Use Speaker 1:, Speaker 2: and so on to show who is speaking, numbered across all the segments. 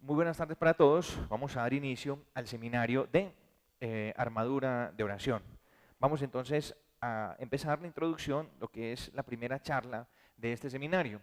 Speaker 1: Muy buenas tardes para todos. Vamos a dar inicio al seminario de armadura de oración. Vamos entonces a empezar la introducción, lo que es la primera charla de este seminario.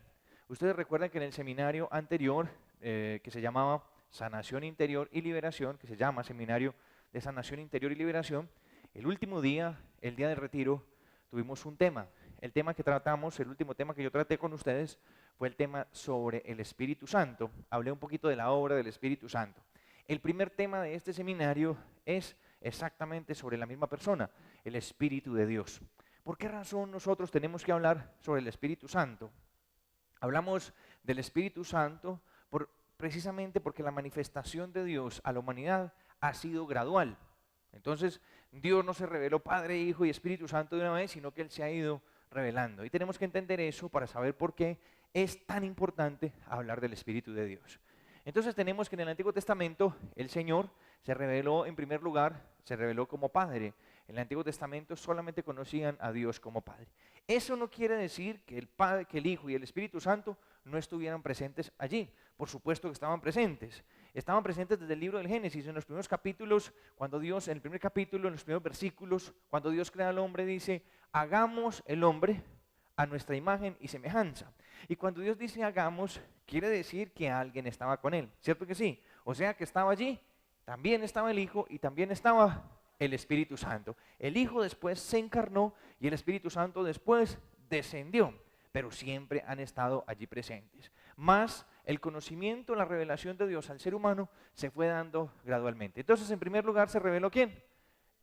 Speaker 1: Ustedes recuerdan que en el seminario anterior, que se llamaba Sanación Interior y Liberación, que se llama Seminario de Sanación Interior y Liberación, el último día, el día del retiro, tuvimos un tema. El tema que tratamos, el último tema que yo traté con ustedes, fue el tema sobre el Espíritu Santo. Hablé un poquito de la obra del Espíritu Santo. El primer tema de este seminario es exactamente sobre la misma persona, el Espíritu de Dios. ¿Por qué razón nosotros tenemos que hablar sobre el Espíritu Santo? Hablamos del Espíritu Santo precisamente porque la manifestación de Dios a la humanidad ha sido gradual. Entonces, Dios no se reveló Padre, Hijo y Espíritu Santo de una vez, sino que Él se ha ido revelando. Y tenemos que entender eso para saber por qué es tan importante hablar del Espíritu de Dios. Entonces tenemos que en el Antiguo Testamento el Señor se reveló en primer lugar, se reveló como Padre. En el Antiguo Testamento solamente conocían a Dios como Padre. Eso no quiere decir que el Padre, que el Hijo y el Espíritu Santo no estuvieran presentes allí. Por supuesto que estaban presentes. Estaban presentes desde el libro del Génesis, en los primeros capítulos, cuando Dios, en el primer capítulo, en los primeros versículos, cuando Dios crea al hombre, dice, hagamos el hombre a nuestra imagen y semejanza. Y cuando Dios dice hagamos, quiere decir que alguien estaba con él, ¿cierto que sí? O sea que estaba allí, también estaba el Hijo y también estaba el Espíritu Santo. El Hijo después se encarnó y el Espíritu Santo después descendió, pero siempre han estado allí presentes. Más el conocimiento, la revelación de Dios al ser humano se fue dando gradualmente. Entonces, en primer lugar, ¿se reveló quién?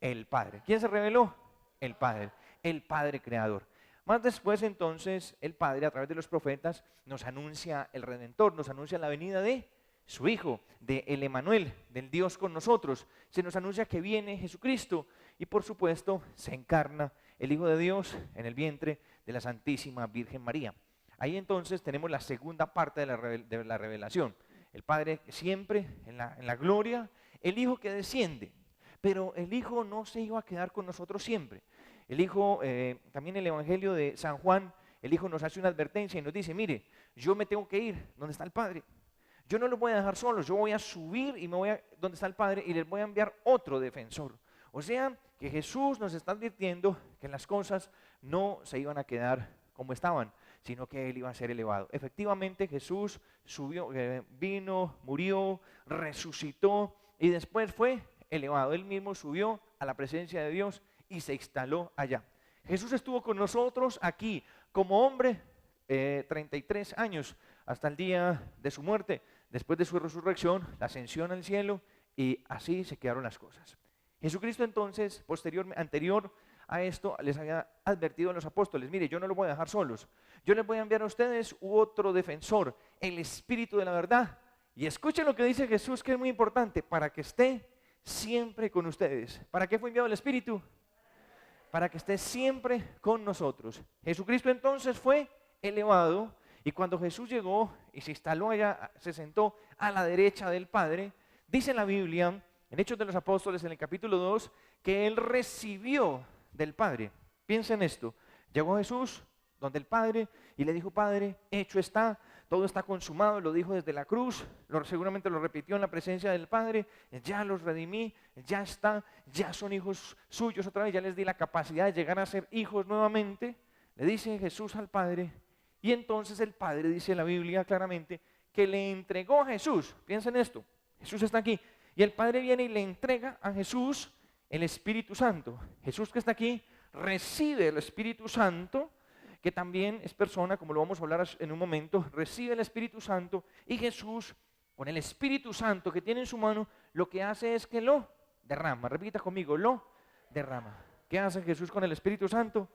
Speaker 1: El Padre. ¿Quién se reveló? El Padre creador. Más después entonces el Padre a través de los profetas nos anuncia el Redentor, nos anuncia la venida de su Hijo, de el Emanuel, del Dios con nosotros. Se nos anuncia que viene Jesucristo y por supuesto se encarna el Hijo de Dios en el vientre de la Santísima Virgen María. Ahí entonces tenemos la segunda parte de la revelación. El Padre siempre en la gloria, el Hijo que desciende, pero el Hijo no se iba a quedar con nosotros siempre. El Hijo, también el Evangelio de San Juan, el Hijo nos hace una advertencia y nos dice, mire, yo me tengo que ir donde está el Padre. Yo no los voy a dejar solos, yo voy a subir y me voy a donde está el Padre y les voy a enviar otro defensor. O sea, que Jesús nos está advirtiendo que las cosas no se iban a quedar como estaban, sino que Él iba a ser elevado. Efectivamente, Jesús subió, vino, murió, resucitó y después fue elevado. Él mismo subió a la presencia de Dios y se instaló allá. Jesús estuvo con nosotros aquí como hombre 33 años hasta el día de su muerte, después de su resurrección, la ascensión al cielo y así se quedaron las cosas. Jesucristo entonces, anterior a esto, les había advertido a los apóstoles, mire, yo no los voy a dejar solos, yo les voy a enviar a ustedes otro defensor, el Espíritu de la verdad. Y escuchen lo que dice Jesús, que es muy importante, para que esté siempre con ustedes. ¿Para qué fue enviado el Espíritu? Para que esté siempre con nosotros. Jesucristo entonces fue elevado y cuando Jesús llegó y se instaló allá, se sentó a la derecha del Padre, dice la Biblia, en Hechos de los Apóstoles, en el capítulo 2, que Él recibió del Padre. Piensa en esto, llegó Jesús donde el Padre y le dijo, Padre, hecho está, todo está consumado, lo dijo desde la cruz, seguramente lo repitió en la presencia del Padre, ya los redimí, ya está, ya son hijos suyos otra vez, ya les di la capacidad de llegar a ser hijos nuevamente, le dice Jesús al Padre, y entonces el Padre, dice la Biblia claramente, que le entregó a Jesús, piensen esto, Jesús está aquí, y el Padre viene y le entrega a Jesús el Espíritu Santo. Jesús que está aquí recibe el Espíritu Santo, que también es persona, como lo vamos a hablar en un momento, recibe el Espíritu Santo y Jesús, con el Espíritu Santo que tiene en su mano, lo que hace es que lo derrama. Repita conmigo, lo derrama. ¿Qué hace Jesús con el Espíritu Santo?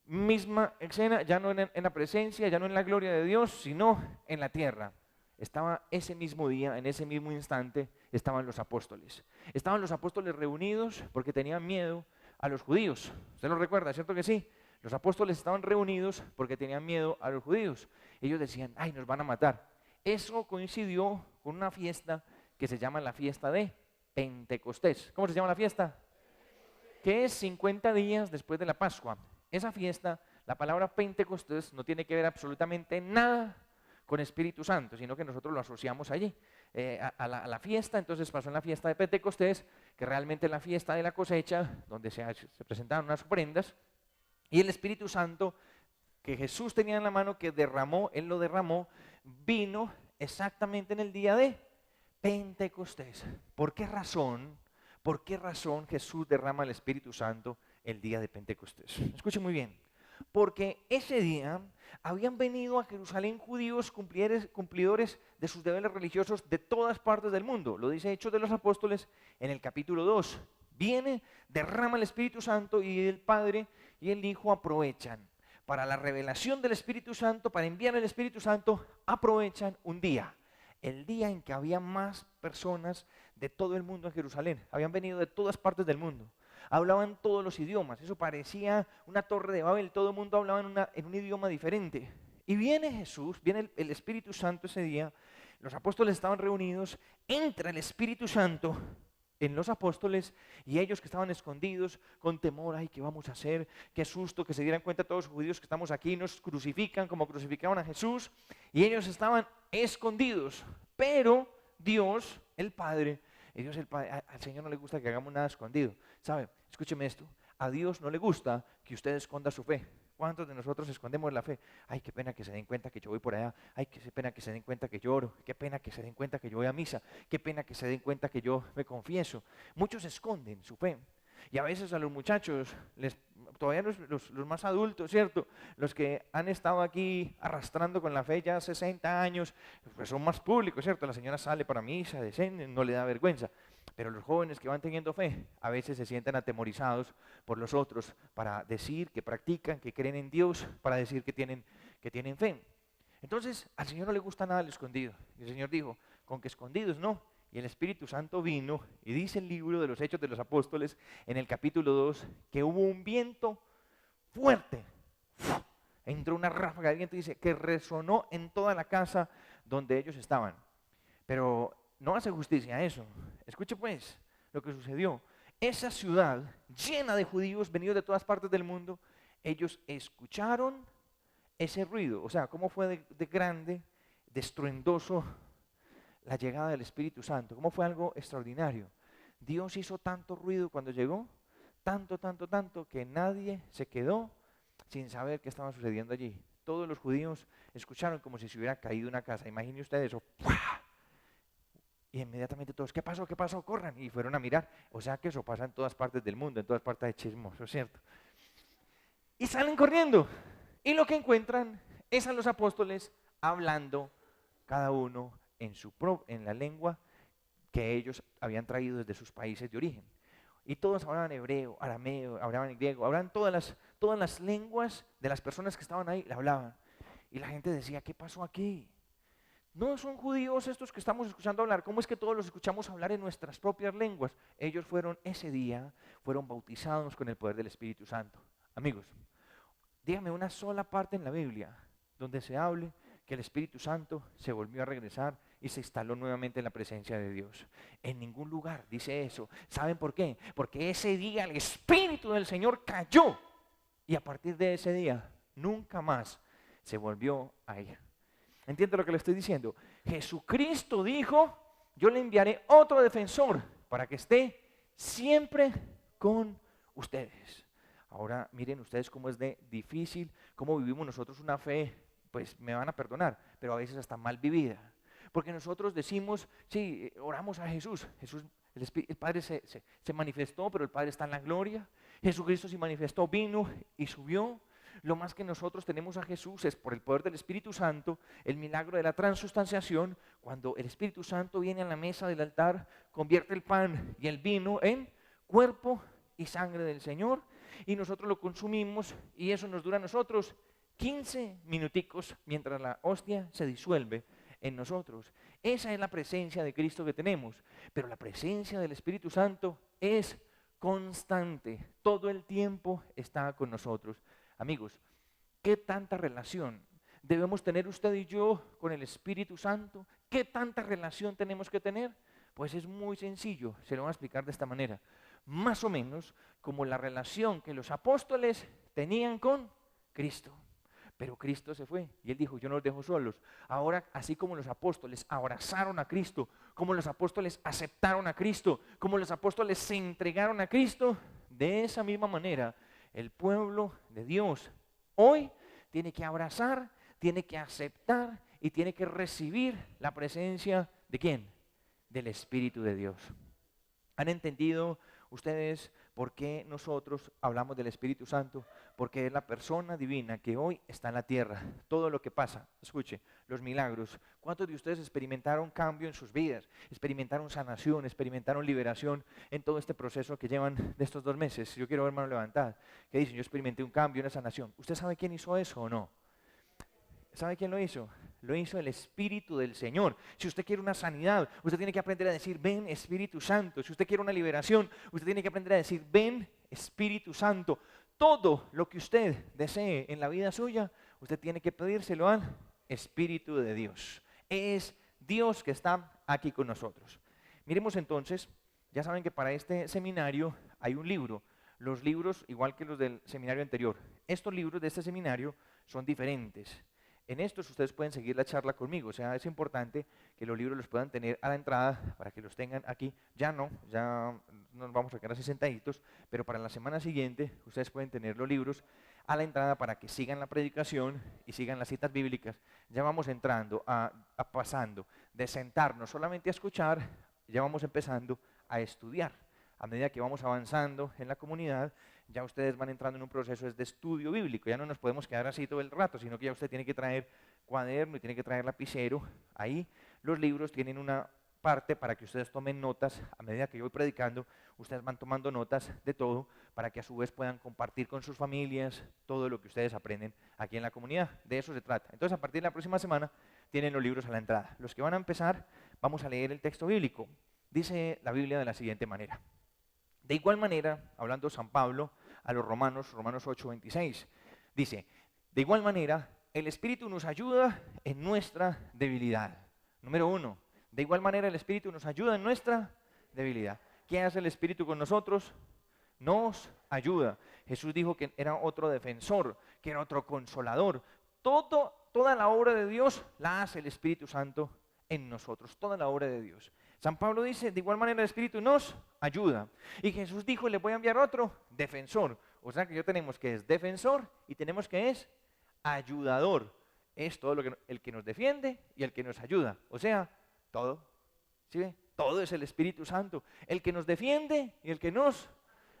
Speaker 1: Misma escena, ya no en la presencia, ya no en la gloria de Dios, sino en la tierra. Estaba ese mismo día, en ese mismo instante, estaban los apóstoles. Estaban los apóstoles reunidos porque tenían miedo a los judíos. ¿Usted lo recuerda, cierto que sí? Los apóstoles estaban reunidos porque tenían miedo a los judíos. Ellos decían, ay, nos van a matar. Eso coincidió con una fiesta que se llama la fiesta de Pentecostés. ¿Cómo se llama la fiesta? Que es 50 días después de la Pascua. Esa fiesta, la palabra Pentecostés no tiene que ver absolutamente nada con Espíritu Santo, sino que nosotros lo asociamos allí, a la fiesta. Entonces pasó en la fiesta de Pentecostés, que realmente es la fiesta de la cosecha, donde se presentaron unas ofrendas, y el Espíritu Santo que Jesús tenía en la mano, que derramó, Él lo derramó, vino exactamente en el día de Pentecostés. ¿Por qué razón? ¿Por qué razón Jesús derrama el Espíritu Santo el día de Pentecostés? Escuchen muy bien. Porque ese día habían venido a Jerusalén judíos cumplidores de sus deberes religiosos de todas partes del mundo. Lo dice Hechos de los Apóstoles en el capítulo 2. Viene, derrama el Espíritu Santo y el Padre y el Hijo aprovechan. Para la revelación del Espíritu Santo, para enviar el Espíritu Santo, aprovechan un día. El día en que había más personas de todo el mundo en Jerusalén. Habían venido de todas partes del mundo. Hablaban todos los idiomas. Eso parecía una torre de Babel. Todo el mundo hablaba en un idioma diferente. Y viene Jesús, viene el Espíritu Santo ese día. Los apóstoles estaban reunidos. Entra el Espíritu Santo en los apóstoles y ellos que estaban escondidos con temor. Ay, ¿qué vamos a hacer? Qué susto, que se dieran cuenta todos los judíos que estamos aquí, nos crucifican como crucificaban a Jesús. Y ellos estaban escondidos. Pero Dios, el Padre, al Señor no le gusta que hagamos nada escondido. ¿Sabe? Escúcheme esto. A Dios no le gusta que usted esconda su fe. ¿Cuántos de nosotros escondemos la fe? Ay, qué pena que se den cuenta que yo voy por allá. Ay, qué pena que se den cuenta que yo oro. Qué pena que se den cuenta que yo voy a misa. Qué pena que se den cuenta que yo me confieso. Muchos esconden su fe. Y a veces a los muchachos, todavía los más adultos, ¿cierto? Los que han estado aquí arrastrando con la fe ya 60 años, pues son más públicos, ¿cierto? La señora sale para misa, descende, no le da vergüenza. Pero los jóvenes que van teniendo fe, a veces se sienten atemorizados por los otros para decir que practican, que creen en Dios, para decir que tienen fe. Entonces, al Señor no le gusta nada el escondido. Y el Señor dijo, con que escondidos no. Y el Espíritu Santo vino, y dice el libro de los Hechos de los Apóstoles, en el capítulo 2, que hubo un viento fuerte. Entró una ráfaga de viento, dice, que resonó en toda la casa donde ellos estaban. Pero no hace justicia a eso. Escuche pues lo que sucedió. Esa ciudad llena de judíos venidos de todas partes del mundo, ellos escucharon ese ruido. O sea, cómo fue de grande, de estruendoso la llegada del Espíritu Santo. Cómo fue algo extraordinario. Dios hizo tanto ruido cuando llegó, tanto, que nadie se quedó sin saber qué estaba sucediendo allí. Todos los judíos escucharon como si se hubiera caído una casa. Imagine usted eso. ¡Pua! Y inmediatamente todos, ¿qué pasó? ¿Qué pasó? Corran. Y fueron a mirar. O sea que eso pasa en todas partes del mundo, en todas partes de chismoso, ¿cierto? Y salen corriendo. Y lo que encuentran es a los apóstoles hablando cada uno en la lengua que ellos habían traído desde sus países de origen. Y todos hablaban hebreo, arameo, hablaban griego, hablaban todas las lenguas de las personas que estaban ahí, la hablaban. Y la gente decía, ¿qué pasó aquí? No son judíos estos que estamos escuchando hablar. ¿Cómo es que todos los escuchamos hablar en nuestras propias lenguas? Ellos ese día fueron bautizados con el poder del Espíritu Santo. Amigos, dígame una sola parte en la Biblia donde se hable que el Espíritu Santo se volvió a regresar y se instaló nuevamente en la presencia de Dios. En ningún lugar dice eso. ¿Saben por qué? Porque ese día el Espíritu del Señor cayó y a partir de ese día nunca más se volvió a ir. ¿Entiende lo que le estoy diciendo? Jesucristo dijo, yo le enviaré otro defensor para que esté siempre con ustedes. Ahora miren ustedes cómo es de difícil, cómo vivimos nosotros una fe, pues me van a perdonar, pero a veces hasta mal vivida. Porque nosotros decimos, sí, oramos a Jesús, el Padre se manifestó, pero el Padre está en la gloria. Jesucristo se manifestó, vino y subió. Lo más que nosotros tenemos a Jesús es por el poder del Espíritu Santo, el milagro de la transustanciación, cuando el Espíritu Santo viene a la mesa del altar, convierte el pan y el vino en cuerpo y sangre del Señor, y nosotros lo consumimos, y eso nos dura a nosotros 15 minuticos mientras la hostia se disuelve en nosotros. Esa es la presencia de Cristo que tenemos, pero la presencia del Espíritu Santo es constante, todo el tiempo está con nosotros. Amigos, ¿qué tanta relación debemos tener usted y yo con el Espíritu Santo? ¿Qué tanta relación tenemos que tener? Pues es muy sencillo, se lo voy a explicar de esta manera. Más o menos como la relación que los apóstoles tenían con Cristo. Pero Cristo se fue y Él dijo, yo no los dejo solos. Ahora, así como los apóstoles abrazaron a Cristo, como los apóstoles aceptaron a Cristo, como los apóstoles se entregaron a Cristo, de esa misma manera, el pueblo de Dios hoy tiene que abrazar, tiene que aceptar y tiene que recibir la presencia ¿de quién? Del Espíritu de Dios. ¿Han entendido ustedes por qué nosotros hablamos del Espíritu Santo? Porque es la persona divina que hoy está en la tierra. Todo lo que pasa, escuche, los milagros. ¿Cuántos de ustedes experimentaron cambio en sus vidas? Experimentaron sanación, experimentaron liberación en todo este proceso que llevan de estos 2 meses. Yo quiero ver mano levantada. ¿Qué dicen? Yo experimenté un cambio, una sanación. ¿Usted sabe quién hizo eso o no? ¿Sabe quién lo hizo? Lo hizo el Espíritu del Señor. Si usted quiere una sanidad, usted tiene que aprender a decir, ven Espíritu Santo. Si usted quiere una liberación, usted tiene que aprender a decir, ven Espíritu Santo. Todo lo que usted desee en la vida suya, usted tiene que pedírselo al Espíritu de Dios. Es Dios que está aquí con nosotros. Miremos entonces, ya saben que para este seminario hay un libro. Los libros, igual que los del seminario anterior, estos libros de este seminario son diferentes. En estos ustedes pueden seguir la charla conmigo, o sea, es importante que los libros los puedan tener a la entrada para que los tengan aquí. Ya nos vamos a quedar así sentaditos, pero para la semana siguiente ustedes pueden tener los libros a la entrada para que sigan la predicación y sigan las citas bíblicas. Ya vamos entrando, pasando de sentarnos solamente a escuchar, ya vamos empezando a estudiar. A medida que vamos avanzando en la comunidad, ya ustedes van entrando en un proceso de estudio bíblico. Ya no nos podemos quedar así todo el rato, sino que ya usted tiene que traer cuaderno y tiene que traer lapicero. Ahí los libros tienen una parte para que ustedes tomen notas. A medida que yo voy predicando, ustedes van tomando notas de todo para que a su vez puedan compartir con sus familias todo lo que ustedes aprenden aquí en la comunidad. De eso se trata. Entonces, a partir de la próxima semana, tienen los libros a la entrada. Los que van a empezar, vamos a leer el texto bíblico. Dice la Biblia de la siguiente manera. De igual manera, hablando San Pablo a los Romanos 8:26, dice, de igual manera, el Espíritu nos ayuda en nuestra debilidad. Número 1, de igual manera el Espíritu nos ayuda en nuestra debilidad. ¿Qué hace el Espíritu con nosotros? Nos ayuda. Jesús dijo que era otro defensor, que era otro consolador. Toda la obra de Dios la hace el Espíritu Santo en nosotros, toda la obra de Dios. San Pablo dice, de igual manera el Espíritu nos ayuda. Y Jesús dijo, le voy a enviar otro defensor. O sea que yo tenemos que es defensor y tenemos que es ayudador. Es todo el que nos defiende y el que nos ayuda. O sea, todo. ¿Sí ve? Todo es el Espíritu Santo. El que nos defiende y el que nos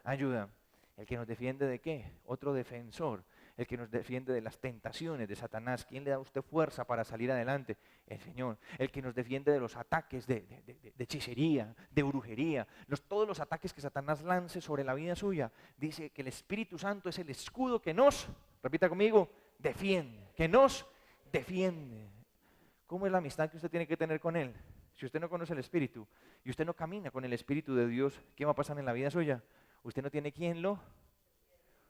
Speaker 1: ayuda. ¿El que nos defiende de qué? Otro defensor. El que nos defiende de las tentaciones de Satanás. ¿Quién le da a usted fuerza para salir adelante? El Señor. El que nos defiende de los ataques de hechicería, de brujería, todos los ataques que Satanás lance sobre la vida suya. Dice que el Espíritu Santo es el escudo que nos, repita conmigo, defiende, que nos defiende. ¿Cómo es la amistad que usted tiene que tener con Él? Si usted no conoce el Espíritu y usted no camina con el Espíritu de Dios, ¿qué va a pasar en la vida suya? Usted no tiene quien lo...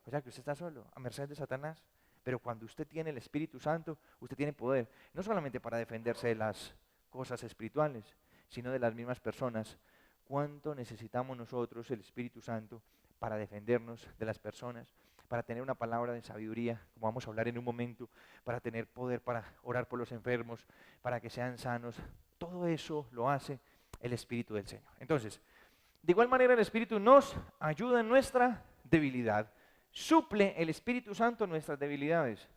Speaker 1: O sea que usted está solo, a merced de Satanás. Pero cuando usted tiene el Espíritu Santo, usted tiene poder, no solamente para defenderse de las cosas espirituales, sino de las mismas personas. ¿Cuánto necesitamos nosotros el Espíritu Santo para defendernos de las personas? Para tener una palabra de sabiduría, como vamos a hablar en un momento, para tener poder para orar por los enfermos, para que sean sanos. Todo eso lo hace el Espíritu del Señor. Entonces, de igual manera el Espíritu nos ayuda en nuestra debilidad. Suple el Espíritu Santo nuestras debilidades.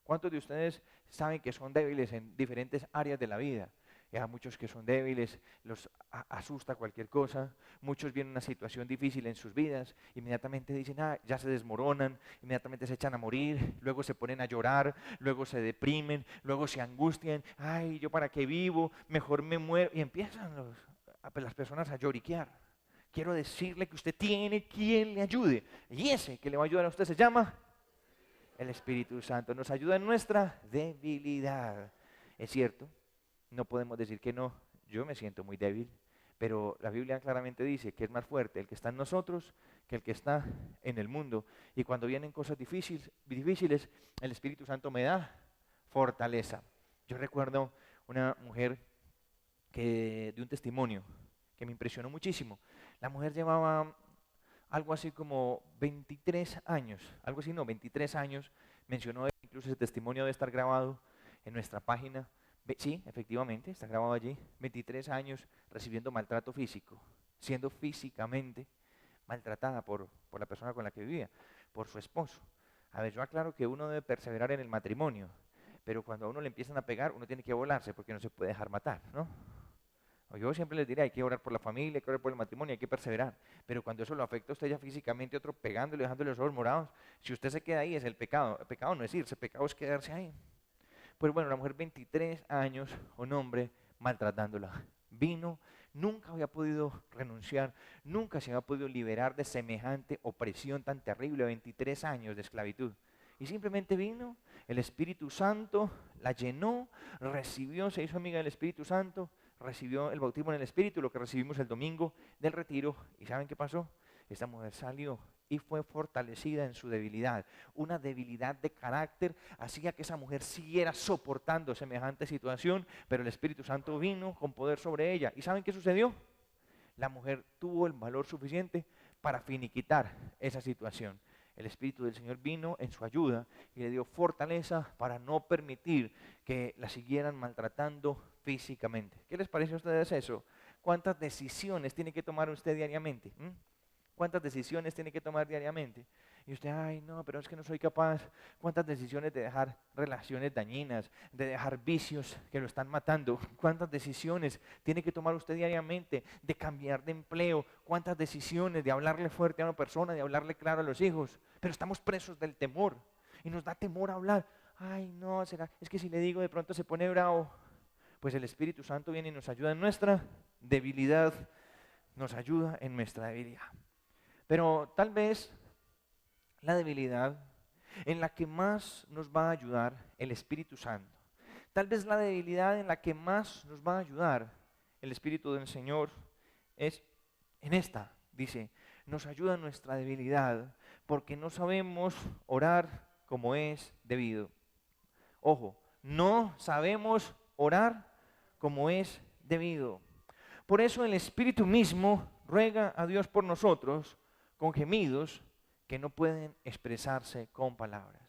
Speaker 1: ¿Cuántos de ustedes saben que son débiles en diferentes áreas de la vida? Hay muchos que son débiles, los asusta cualquier cosa, muchos vienen una situación difícil en sus vidas, inmediatamente dicen, ya se desmoronan, inmediatamente se echan a morir, luego se ponen a llorar, luego se deprimen, luego se angustian, ay, ¿yo para qué vivo? Mejor me muero, y empiezan las personas a lloriquear. Quiero decirle que usted tiene quien le ayude, y ese que le va a ayudar a usted se llama el Espíritu Santo. Nos ayuda en nuestra debilidad. Es cierto, no podemos decir que no, yo me siento muy débil, pero la Biblia claramente dice que es más fuerte el que está en nosotros que el que está en el mundo. Y cuando vienen cosas difíciles, el Espíritu Santo me da fortaleza. Yo recuerdo una mujer de un testimonio que me impresionó muchísimo. La mujer llevaba algo así como 23 años, algo así, no, 23 años, mencionó incluso incluso ese testimonio debe estar grabado en nuestra página. Sí, efectivamente, está grabado allí. 23 años recibiendo maltrato físico, siendo físicamente maltratada por la persona con la que vivía, por su esposo. A ver, yo aclaro que uno debe perseverar en el matrimonio, pero cuando a uno le empiezan a pegar, uno tiene que volarse porque no se puede dejar matar, ¿no? O yo siempre les diré, hay que orar por la familia, hay que orar por el matrimonio, hay que perseverar. Pero cuando eso lo afecta a usted ya físicamente, otro pegándole, dejándole los ojos morados, si usted se queda ahí es el pecado. El pecado no es irse, el pecado es quedarse ahí. Pues bueno, la mujer 23 años, un hombre maltratándola. Vino, nunca había podido renunciar, nunca se había podido liberar de semejante opresión tan terrible, 23 años de esclavitud. Y simplemente vino, el Espíritu Santo la llenó, recibió, se hizo amiga del Espíritu Santo, recibió el bautismo en el Espíritu, lo que recibimos el domingo del retiro. ¿Y saben qué pasó? Esta mujer salió y fue fortalecida en su debilidad. Una debilidad de carácter hacía que esa mujer siguiera soportando semejante situación, pero el Espíritu Santo vino con poder sobre ella. ¿Y saben qué sucedió? La mujer tuvo el valor suficiente para finiquitar esa situación. El Espíritu del Señor vino en su ayuda y le dio fortaleza para no permitir que la siguieran maltratando físicamente. ¿Qué les parece a ustedes eso? ¿Cuántas decisiones tiene que tomar usted diariamente? ¿Cuántas decisiones tiene que tomar diariamente? Y usted, ay, no, pero es que no soy capaz. ¿Cuántas decisiones de dejar relaciones dañinas, de dejar vicios que lo están matando? ¿Cuántas decisiones tiene que tomar usted diariamente de cambiar de empleo? ¿Cuántas decisiones de hablarle fuerte a una persona, de hablarle claro a los hijos? Pero estamos presos del temor y nos da temor hablar. Ay, no, será, es que si le digo de pronto se pone bravo. Pues el Espíritu Santo viene y nos ayuda en nuestra debilidad, nos ayuda en nuestra debilidad. Pero tal vez la debilidad en la que más nos va a ayudar el Espíritu Santo, tal vez la debilidad en la que más nos va a ayudar el Espíritu del Señor es en esta, dice, nos ayuda en nuestra debilidad porque no sabemos orar como es debido. Ojo, no sabemos orar como es debido. Por eso el Espíritu mismo ruega a Dios por nosotros con gemidos que no pueden expresarse con palabras.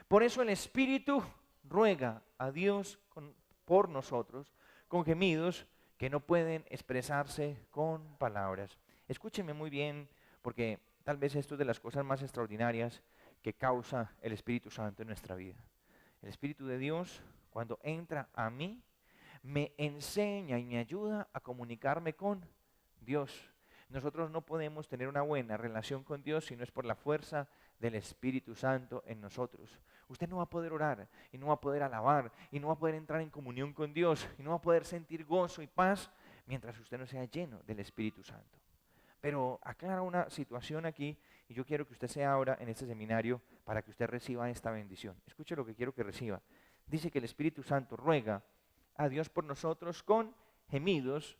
Speaker 1: Por eso el Espíritu ruega a Dios por nosotros con gemidos que no pueden expresarse con palabras. Escúcheme muy bien, porque tal vez esto es de las cosas más extraordinarias que causa el Espíritu Santo en nuestra vida. El Espíritu de Dios, cuando entra a mí, me enseña y me ayuda a comunicarme con Dios. Nosotros no podemos tener una buena relación con Dios si no es por la fuerza del Espíritu Santo en nosotros. Usted no va a poder orar y no va a poder alabar y no va a poder entrar en comunión con Dios y no va a poder sentir gozo y paz mientras usted no sea lleno del Espíritu Santo. Pero aclara una situación aquí y yo quiero que usted sea ahora en este seminario para que usted reciba esta bendición. Escuche lo que quiero que reciba. Dice que el Espíritu Santo ruega a Dios por nosotros con gemidos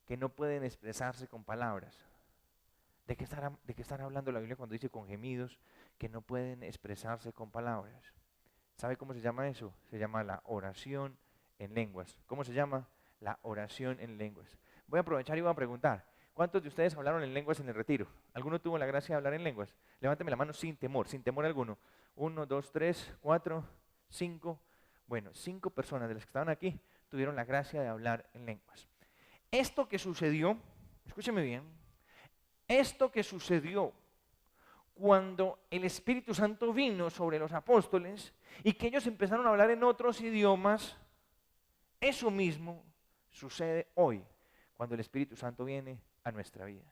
Speaker 1: que no pueden expresarse con palabras. ¿De qué estará hablando la Biblia cuando dice con gemidos que no pueden expresarse con palabras? ¿Sabe cómo se llama eso? Se llama la oración en lenguas. ¿Cómo se llama? La oración en lenguas. Voy a aprovechar y voy a preguntar, ¿cuántos de ustedes hablaron en lenguas en el retiro? ¿Alguno tuvo la gracia de hablar en lenguas? Levánteme la mano sin temor alguno. 1, 2, 3, 4, 5. Bueno, 5 personas de las que estaban aquí tuvieron la gracia de hablar en lenguas. Esto que sucedió, escúcheme bien, esto que sucedió cuando el Espíritu Santo vino sobre los apóstoles y que ellos empezaron a hablar en otros idiomas, eso mismo sucede hoy cuando el Espíritu Santo viene a nuestra vida.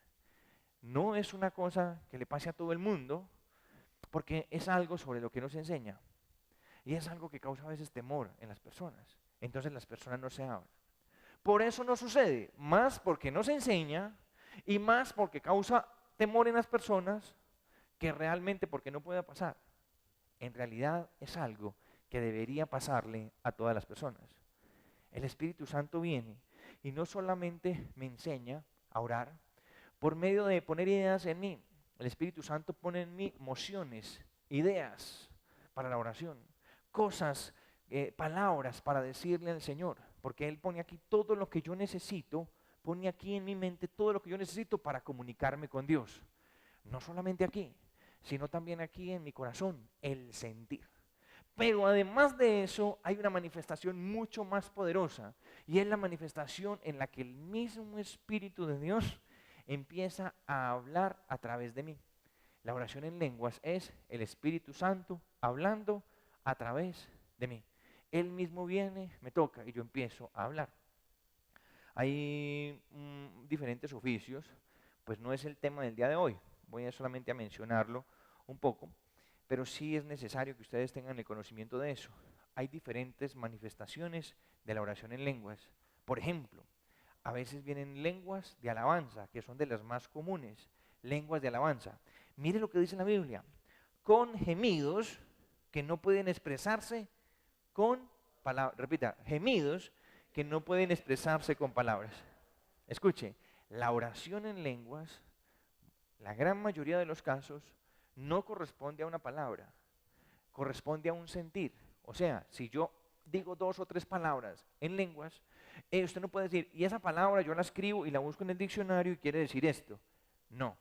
Speaker 1: No es una cosa que le pase a todo el mundo, porque es algo sobre lo que nos enseña y es algo que causa a veces temor en las personas. Entonces las personas no se hablan. Por eso no sucede, más porque no se enseña y más porque causa temor en las personas que realmente porque no pueda pasar. En realidad es algo que debería pasarle a todas las personas. El Espíritu Santo viene y no solamente me enseña a orar por medio de poner ideas en mí. El Espíritu Santo pone en mí mociones, ideas para la oración, cosas, palabras para decirle al Señor, porque Él pone aquí todo lo que yo necesito, pone aquí en mi mente todo lo que yo necesito para comunicarme con Dios. No solamente aquí, sino también aquí en mi corazón, el sentir. Pero además de eso, hay una manifestación mucho más poderosa, y es la manifestación en la que el mismo Espíritu de Dios empieza a hablar a través de mí. La oración en lenguas es el Espíritu Santo hablando a través de mí. Él mismo viene, me toca y yo empiezo a hablar. Hay diferentes oficios, pues no es el tema del día de hoy. Voy a solamente a mencionarlo un poco, pero sí es necesario que ustedes tengan el conocimiento de eso. Hay diferentes manifestaciones de la oración en lenguas. Por ejemplo, a veces vienen lenguas de alabanza, que son de las más comunes, lenguas de alabanza. Mire lo que dice la Biblia: con gemidos que no pueden expresarse con palabras. Repita, gemidos que no pueden expresarse con palabras. Escuche, la oración en lenguas, la gran mayoría de los casos, no corresponde a una palabra, corresponde a un sentir. O sea, si yo digo 2 o 3 palabras en lenguas, usted no puede decir, y esa palabra yo la escribo y la busco en el diccionario y quiere decir esto. No,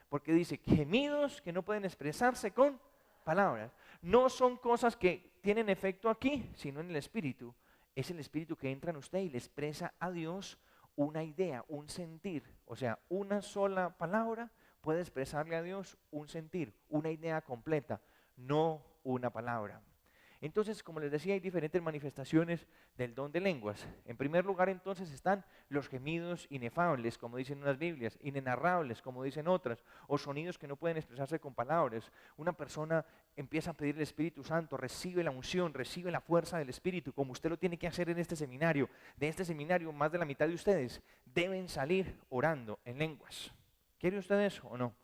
Speaker 1: porque dice gemidos que no pueden expresarse con palabras. No son cosas que tienen efecto aquí, sino en el Espíritu. Es el Espíritu que entra en usted y le expresa a Dios una idea, un sentir. O sea, una sola palabra puede expresarle a Dios un sentir, una idea completa, no una palabra. Entonces, como les decía, hay diferentes manifestaciones del don de lenguas. En primer lugar, entonces, están los gemidos inefables, como dicen unas Biblias, inenarrables, como dicen otras, o sonidos que no pueden expresarse con palabras. Una persona empieza a pedir el Espíritu Santo, recibe la unción, recibe la fuerza del Espíritu, como usted lo tiene que hacer en este seminario. De este seminario, más de la mitad de ustedes deben salir orando en lenguas. ¿Quiere usted eso o no?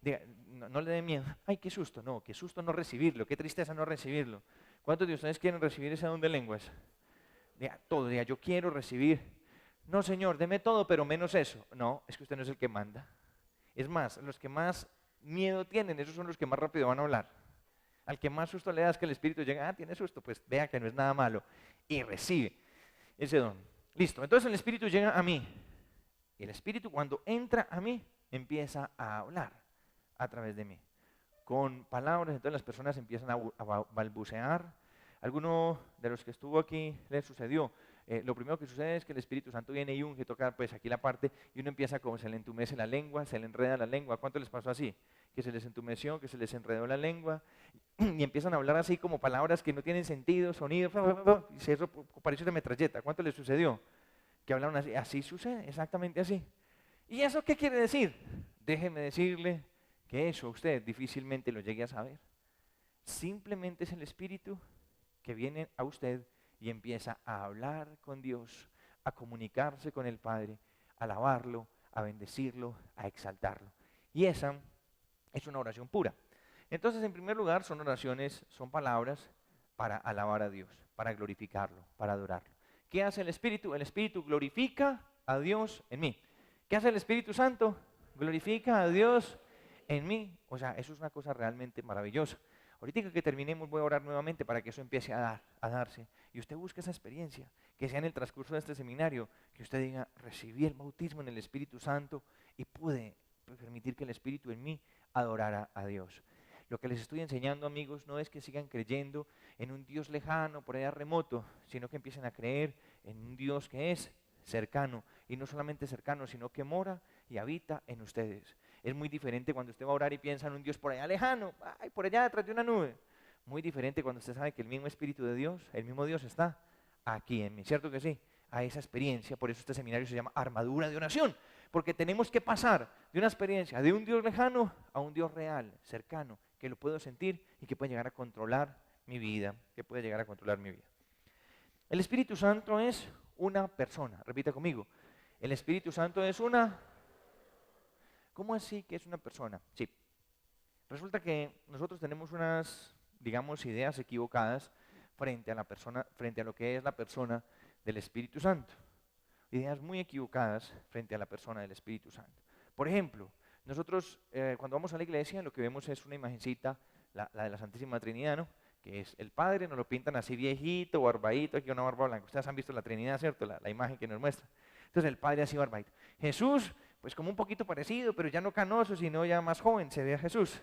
Speaker 1: Diga, no le dé miedo. Ay, qué susto. No, qué susto no recibirlo, qué tristeza no recibirlo. ¿Cuántos de ustedes quieren recibir ese don de lenguas? Diga, todo, diga, yo quiero recibir. No, Señor, deme todo, pero menos eso. No, es que usted no es el que manda. Es más, los que más miedo tienen, esos son los que más rápido van a hablar. Al que más susto le das que el Espíritu llega, tiene susto, pues vea que no es nada malo. Y recibe ese don. Listo, entonces el Espíritu llega a mí. Y el Espíritu, cuando entra a mí, empieza a hablar a través de mí. Con palabras, entonces las personas empiezan a balbucear. Alguno de los que estuvo aquí le sucedió. Lo primero que sucede es que el Espíritu Santo viene y unge, toca pues aquí la parte, y uno empieza como se le entumece la lengua, se le enreda la lengua. ¿Cuánto les pasó así? Que se les entumeció, que se les enredó la lengua, y empiezan a hablar así como palabras que no tienen sentido, sonidos, y eso parece una metralleta. ¿Cuánto les sucedió? Que hablaron así. Así sucede, exactamente así. ¿Y eso qué quiere decir? Déjeme decirle que eso usted difícilmente lo llegue a saber. Simplemente es el Espíritu que viene a usted y empieza a hablar con Dios, a comunicarse con el Padre, a alabarlo, a bendecirlo, a exaltarlo. Y esa es una oración pura. Entonces, en primer lugar, son oraciones, son palabras para alabar a Dios, para glorificarlo, para adorarlo. ¿Qué hace el Espíritu? El Espíritu glorifica a Dios en mí. ¿Qué hace el Espíritu Santo? Glorifica a Dios en mí. O sea, eso es una cosa realmente maravillosa. Ahorita que terminemos voy a orar nuevamente para que eso empiece a darse. Y usted busque esa experiencia, que sea en el transcurso de este seminario, que usted diga, recibí el bautismo en el Espíritu Santo y pude permitir que el Espíritu en mí adorara a Dios. Lo que les estoy enseñando, amigos, no es que sigan creyendo en un Dios lejano, por allá remoto, sino que empiecen a creer en un Dios que es cercano, y no solamente cercano, sino que mora y habita en ustedes. Es muy diferente cuando usted va a orar y piensa en un Dios por allá lejano, ay, por allá detrás de una nube. Muy diferente cuando usted sabe que el mismo Espíritu de Dios, el mismo Dios está aquí en mí, ¿cierto que sí? A esa experiencia, por eso este seminario se llama Armadura de Oración, porque tenemos que pasar de una experiencia de un Dios lejano a un Dios real, cercano, que lo puedo sentir y que puede llegar a controlar mi vida, que puede llegar a controlar mi vida. El Espíritu Santo es una persona, repita conmigo, el Espíritu Santo es una... ¿Cómo así que es una persona? Sí, resulta que nosotros tenemos unas, digamos, ideas equivocadas frente a la persona, frente a lo que es la persona del Espíritu Santo. Ideas muy equivocadas frente a la persona del Espíritu Santo. Por ejemplo, nosotros cuando vamos a la iglesia lo que vemos es una imagencita, la de la Santísima Trinidad, ¿no? Que es el Padre, nos lo pintan así viejito, barbadito, aquí una barba blanca. Ustedes han visto la Trinidad, ¿cierto? La imagen que nos muestra. Entonces el Padre así barbadito. Jesús, pues como un poquito parecido, pero ya no canoso, sino ya más joven, se ve a Jesús.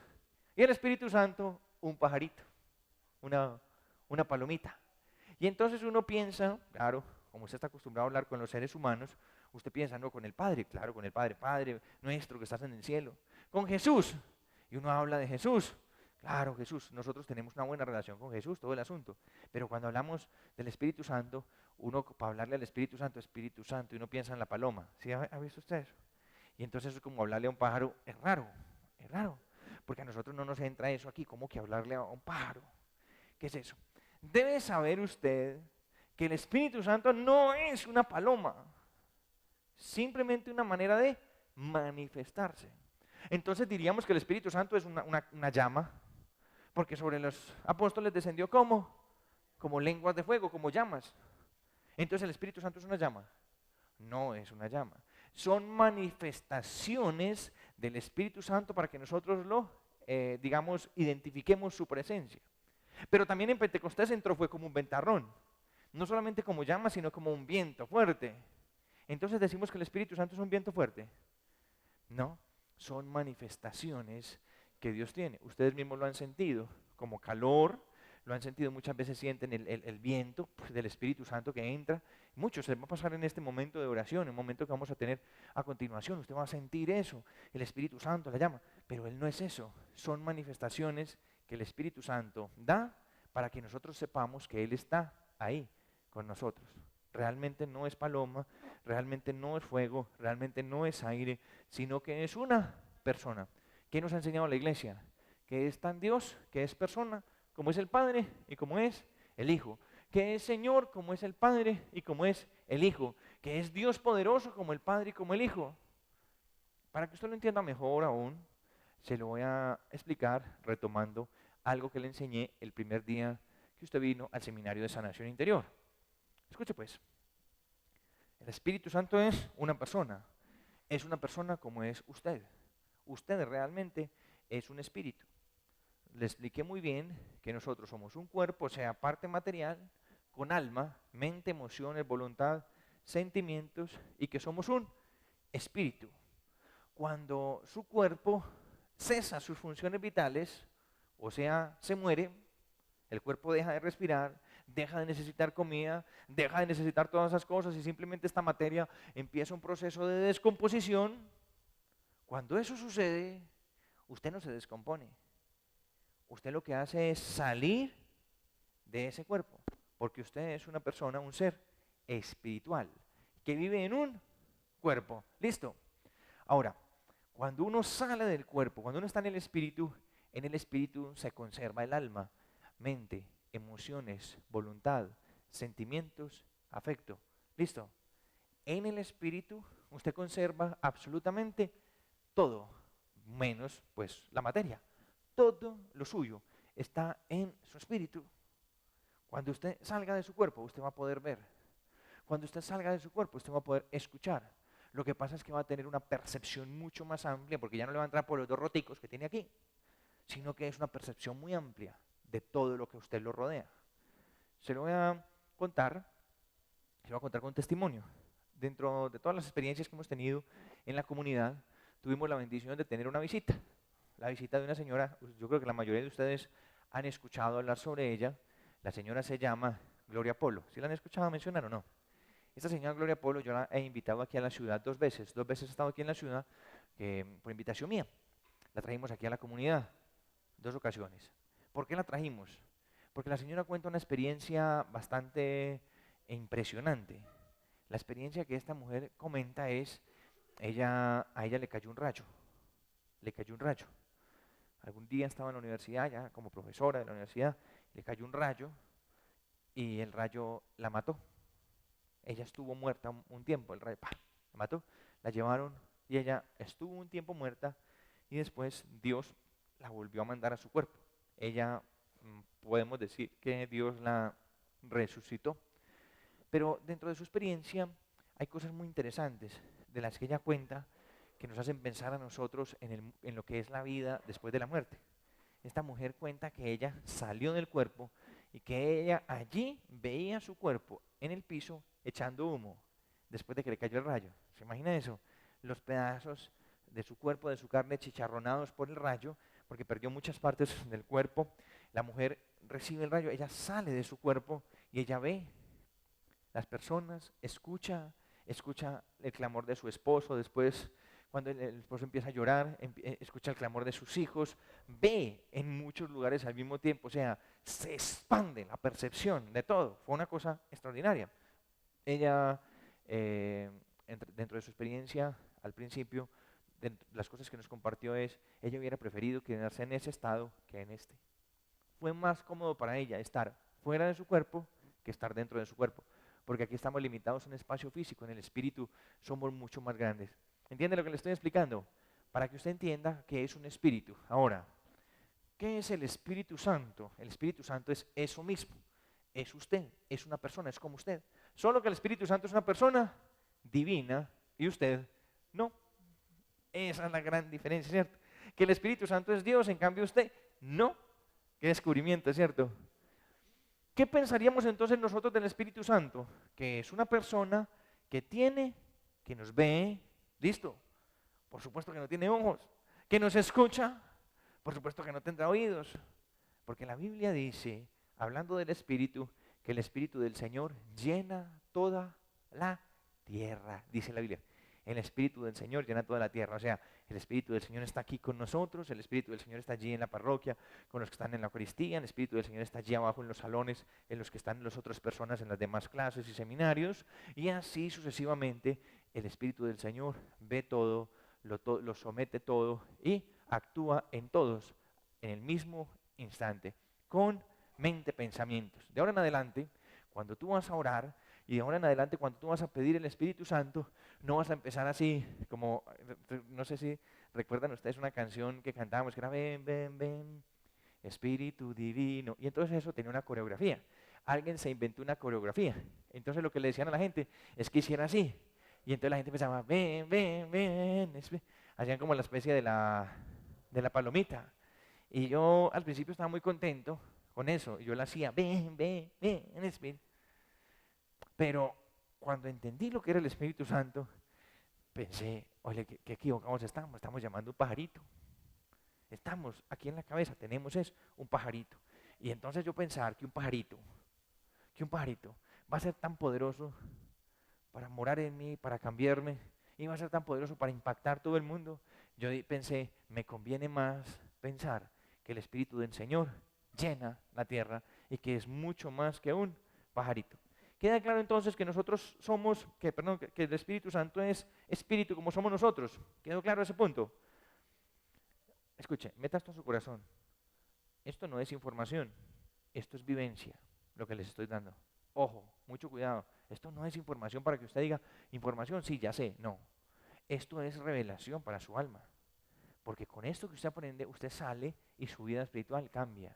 Speaker 1: Y el Espíritu Santo, un pajarito, una una palomita. Y entonces uno piensa, claro, como usted está acostumbrado a hablar con los seres humanos, usted piensa, no, con el Padre, claro, con el Padre, Padre nuestro que estás en el cielo. Con Jesús, y uno habla de Jesús. Claro, Jesús, nosotros tenemos una buena relación con Jesús, todo el asunto. Pero cuando hablamos del Espíritu Santo, uno para hablarle al Espíritu Santo, y uno piensa en la paloma. ¿Sí ha visto usted eso? Y entonces es como hablarle a un pájaro, es raro, porque a nosotros no nos entra eso aquí, como que hablarle a un pájaro. ¿Qué es eso? Debe saber usted que el Espíritu Santo no es una paloma, simplemente una manera de manifestarse. Entonces diríamos que el Espíritu Santo es una llama, porque sobre los apóstoles descendió como lenguas de fuego, como llamas. Entonces el Espíritu Santo es una llama. No es una llama. Son manifestaciones del Espíritu Santo para que nosotros digamos, identifiquemos su presencia. Pero también en Pentecostés entró fue como un ventarrón. No solamente como llama, sino como un viento fuerte. Entonces decimos que el Espíritu Santo es un viento fuerte. No, son manifestaciones que Dios tiene. Ustedes mismos lo han sentido, como calor, lo han sentido muchas veces, sienten el viento del Espíritu Santo que entra. Muchos se va a pasar en este momento de oración, en un momento que vamos a tener a continuación. Usted va a sentir eso, el Espíritu Santo la llama, pero Él no es eso. Son manifestaciones que el Espíritu Santo da para que nosotros sepamos que Él está ahí con nosotros. Realmente no es paloma, realmente no es fuego, realmente no es aire, sino que es una persona. ¿Qué nos ha enseñado la iglesia? Que es tan Dios, que es persona, como es el Padre y como es el Hijo. Que es Señor como es el Padre y como es el Hijo. Que es Dios poderoso como el Padre y como el Hijo. Para que usted lo entienda mejor aún, se lo voy a explicar retomando algo que le enseñé el primer día que usted vino al seminario de sanación interior. Escuche pues, el Espíritu Santo es una persona como es usted. Usted realmente es un espíritu. Le expliqué muy bien que nosotros somos un cuerpo, o sea, parte material, con alma, mente, emociones, voluntad, sentimientos, y que somos un espíritu. Cuando su cuerpo cesa sus funciones vitales, o sea, se muere, el cuerpo deja de respirar, deja de necesitar comida, deja de necesitar todas esas cosas y simplemente esta materia empieza un proceso de descomposición. Cuando eso sucede, usted no se descompone. Usted lo que hace es salir de ese cuerpo, porque usted es una persona, un ser espiritual, que vive en un cuerpo. ¿Listo? Ahora, cuando uno sale del cuerpo, cuando uno está en el espíritu se conserva el alma, mente, emociones, voluntad, sentimientos, afecto. ¿Listo? En el espíritu usted conserva absolutamente todo, menos pues la materia. Todo lo suyo está en su espíritu. Cuando usted salga de su cuerpo, usted va a poder ver. Cuando usted salga de su cuerpo, usted va a poder escuchar. Lo que pasa es que va a tener una percepción mucho más amplia, porque ya no le va a entrar por los dos roticos que tiene aquí, sino que es una percepción muy amplia de todo lo que a usted lo rodea. Se lo voy a contar, se lo voy a contar con testimonio. Dentro de todas las experiencias que hemos tenido en la comunidad, tuvimos la bendición de tener una visita. La visita de una señora, yo creo que la mayoría de ustedes han escuchado hablar sobre ella. La señora se llama Gloria Polo. ¿Sí la han escuchado mencionar o no? Esta señora Gloria Polo yo la he invitado aquí a la ciudad dos veces. Dos veces he estado aquí en la ciudad por invitación mía. La trajimos aquí a la comunidad, dos ocasiones. ¿Por qué la trajimos? Porque la señora cuenta una experiencia bastante impresionante. La experiencia que esta mujer comenta es, a ella le cayó un rayo. Le cayó un rayo. Algún día estaba en la universidad, ya como profesora de la universidad, le cayó un rayo y el rayo la mató. Ella estuvo muerta un tiempo, el rayo la mató, la llevaron y ella estuvo un tiempo muerta y después Dios la volvió a mandar a su cuerpo. Ella, podemos decir que Dios la resucitó. Pero dentro de su experiencia hay cosas muy interesantes de las que ella cuenta que nos hacen pensar a nosotros en lo que es la vida después de la muerte. Esta mujer cuenta que ella salió del cuerpo y que ella allí veía su cuerpo en el piso echando humo después de que le cayó el rayo. ¿Se imagina eso? Los pedazos de su cuerpo, de su carne chicharronados por el rayo, porque perdió muchas partes del cuerpo. La mujer recibe el rayo, ella sale de su cuerpo y ella ve las personas, escucha el clamor de su esposo, después cuando el esposo empieza a llorar, escucha el clamor de sus hijos, ve en muchos lugares al mismo tiempo, o sea, se expande la percepción de todo. Fue una cosa extraordinaria. Ella, dentro de su experiencia, al principio, las cosas que nos compartió es, ella hubiera preferido quedarse en ese estado que en este. Fue más cómodo para ella estar fuera de su cuerpo que estar dentro de su cuerpo, porque aquí estamos limitados a un espacio físico, en el espíritu somos mucho más grandes. ¿Entiende lo que le estoy explicando? Para que usted entienda que es un espíritu. Ahora, ¿qué es el Espíritu Santo? El Espíritu Santo es eso mismo, es usted, es una persona, es como usted. Solo que el Espíritu Santo es una persona divina y usted no. Esa es la gran diferencia, ¿cierto? Que el Espíritu Santo es Dios, en cambio usted no. Qué descubrimiento, ¿cierto? ¿Qué pensaríamos entonces nosotros del Espíritu Santo? Que es una persona que tiene, que nos ve, listo, por supuesto que no tiene ojos, que nos escucha, por supuesto que no tendrá oídos, porque la Biblia dice, hablando del Espíritu, que el Espíritu del Señor llena toda la tierra, dice la Biblia. El Espíritu del Señor llena toda la tierra, o sea, el Espíritu del Señor está aquí con nosotros, el Espíritu del Señor está allí en la parroquia, con los que están en la Eucaristía, el Espíritu del Señor está allí abajo en los salones, en los que están las otras personas en las demás clases y seminarios, y así sucesivamente el Espíritu del Señor ve todo, lo somete todo y actúa en todos en el mismo instante, con mente, pensamientos. De ahora en adelante, cuando tú vas a orar, y de ahora en adelante, cuando tú vas a pedir el Espíritu Santo, no vas a empezar así, como, no sé si recuerdan ustedes una canción que cantábamos, que era ven, ven, ven, Espíritu Divino. Y entonces eso tenía una coreografía. Alguien se inventó una coreografía. Entonces lo que le decían a la gente es que hiciera así. Y entonces la gente empezaba, ven, ven, ven. Hacían como la especie de la palomita. Y yo al principio estaba muy contento con eso. Y yo la hacía, ven, ven, ven, Espíritu. Pero cuando entendí lo que era el Espíritu Santo, pensé, oye, qué equivocados estamos llamando un pajarito. Estamos aquí en la cabeza, tenemos un pajarito. Y entonces yo pensar que un pajarito va a ser tan poderoso para morar en mí, para cambiarme, y va a ser tan poderoso para impactar todo el mundo. Yo pensé, me conviene más pensar que el Espíritu del Señor llena la tierra y que es mucho más que un pajarito. Queda claro entonces que nosotros somos, que el Espíritu Santo es espíritu como somos nosotros. ¿Quedó claro ese punto? Escuche, meta esto en su corazón. Esto no es información, esto es vivencia, lo que les estoy dando. Ojo, mucho cuidado. Esto no es información para que usted diga, información, sí, ya sé. No, esto es revelación para su alma. Porque con esto que usted aprende, usted sale y su vida espiritual cambia.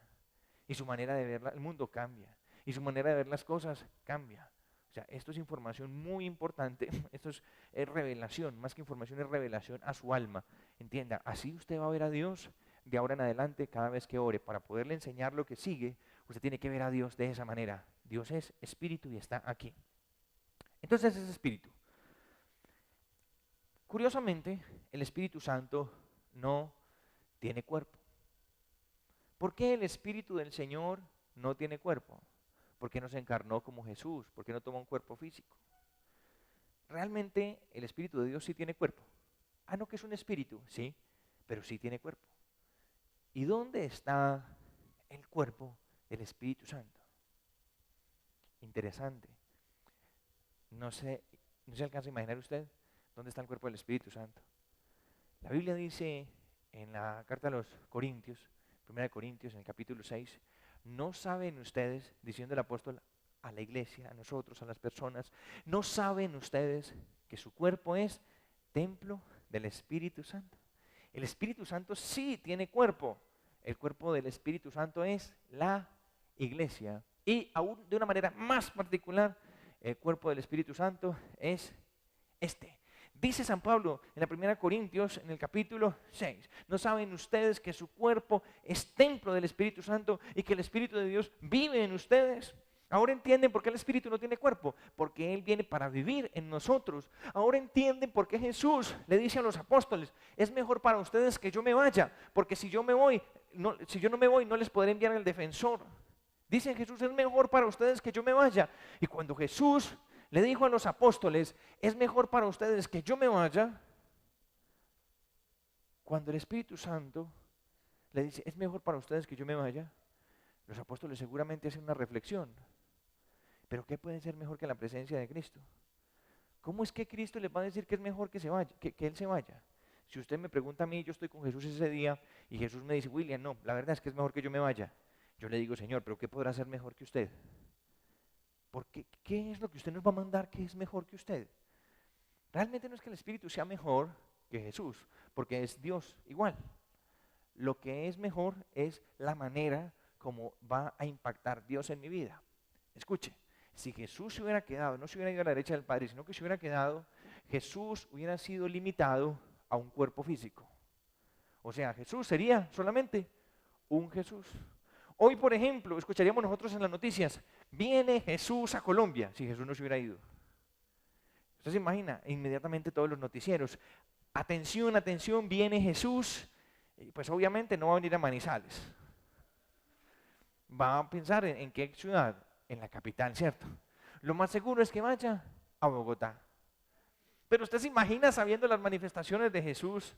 Speaker 1: Y su manera de ver el mundo cambia. Y su manera de ver las cosas cambia. O sea, esto es información muy importante, esto es revelación, más que información es revelación a su alma. Entienda, así usted va a ver a Dios de ahora en adelante cada vez que ore. Para poderle enseñar lo que sigue, usted tiene que ver a Dios de esa manera. Dios es espíritu y está aquí. Entonces es espíritu. Curiosamente, el Espíritu Santo no tiene cuerpo. ¿Por qué el Espíritu del Señor no tiene cuerpo? ¿Por qué no se encarnó como Jesús? ¿Por qué no toma un cuerpo físico? Realmente el Espíritu de Dios sí tiene cuerpo. Ah, no, que es un espíritu, sí, pero sí tiene cuerpo. ¿Y dónde está el cuerpo del Espíritu Santo? Interesante. No se alcanza a imaginar usted dónde está el cuerpo del Espíritu Santo. La Biblia dice en la carta a los Corintios, 1 Corintios, en el capítulo 6, ¿no saben ustedes, diciendo el apóstol a la iglesia, a nosotros, a las personas, no saben ustedes que su cuerpo es templo del Espíritu Santo? El Espíritu Santo sí tiene cuerpo. El cuerpo del Espíritu Santo es la iglesia. Y aún de una manera más particular, el cuerpo del Espíritu Santo es este. Dice San Pablo en la 1 Corintios, en el capítulo 6, ¿no saben ustedes que su cuerpo es templo del Espíritu Santo y que el Espíritu de Dios vive en ustedes? Ahora entienden por qué el Espíritu no tiene cuerpo, porque Él viene para vivir en nosotros. Ahora entienden por qué Jesús le dice a los apóstoles, es mejor para ustedes que yo me vaya, porque si yo no me voy, no les podré enviar el defensor. Dicen, Jesús, es mejor para ustedes que yo me vaya. Y cuando Jesús le dijo a los apóstoles, es mejor para ustedes que yo me vaya, cuando el Espíritu Santo le dice, es mejor para ustedes que yo me vaya, los apóstoles seguramente hacen una reflexión. ¿Pero qué puede ser mejor que la presencia de Cristo? ¿Cómo es que Cristo les va a decir que es mejor que se vaya, que Él se vaya? Si usted me pregunta a mí, yo estoy con Jesús ese día y Jesús me dice, William, no, la verdad es que es mejor que yo me vaya. Yo le digo, Señor, ¿pero qué podrá ser mejor que usted? Porque, ¿qué es lo que usted nos va a mandar que es mejor que usted? Realmente no es que el Espíritu sea mejor que Jesús, porque es Dios igual. Lo que es mejor es la manera como va a impactar Dios en mi vida. Escuche, si Jesús se hubiera quedado, no se hubiera ido a la derecha del Padre, sino que se hubiera quedado, Jesús hubiera sido limitado a un cuerpo físico. O sea, Jesús sería solamente un Jesús. Hoy, por ejemplo, escucharíamos nosotros en las noticias, viene Jesús a Colombia, si Jesús no se hubiera ido. Usted se imagina, inmediatamente todos los noticieros, atención, atención, viene Jesús, y pues obviamente no va a venir a Manizales. Va a pensar en qué ciudad, en la capital, ¿cierto? Lo más seguro es que vaya a Bogotá. Pero usted se imagina, sabiendo las manifestaciones de Jesús,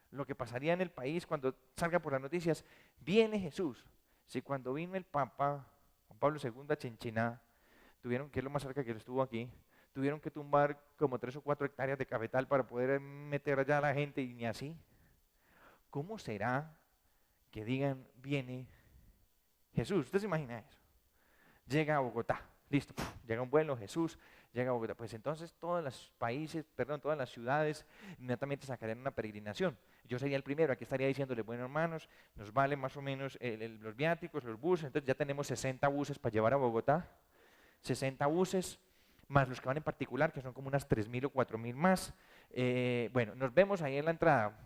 Speaker 1: lo que pasaría en el país cuando salga por las noticias, viene Jesús. Si cuando vino el Papa Juan Pablo II a Chinchiná, tuvieron, que es lo más cerca que estuvo aquí, tuvieron que tumbar como 3 o 4 hectáreas de cafetal para poder meter allá a la gente y ni así. ¿Cómo será que digan, viene Jesús? ¿Usted se imagina eso? Llega a Bogotá, listo, llega un vuelo, Jesús llega a Bogotá. Pues entonces todos los países, perdón, todas las ciudades inmediatamente sacarían una peregrinación. Yo sería el primero, aquí estaría diciéndole, bueno hermanos, nos vale más o menos los viáticos, los buses, entonces ya tenemos 60 buses para llevar a Bogotá, 60 buses, más los que van en particular, que son como unas 3.000 o 4.000 más. Bueno, nos vemos ahí en la entrada.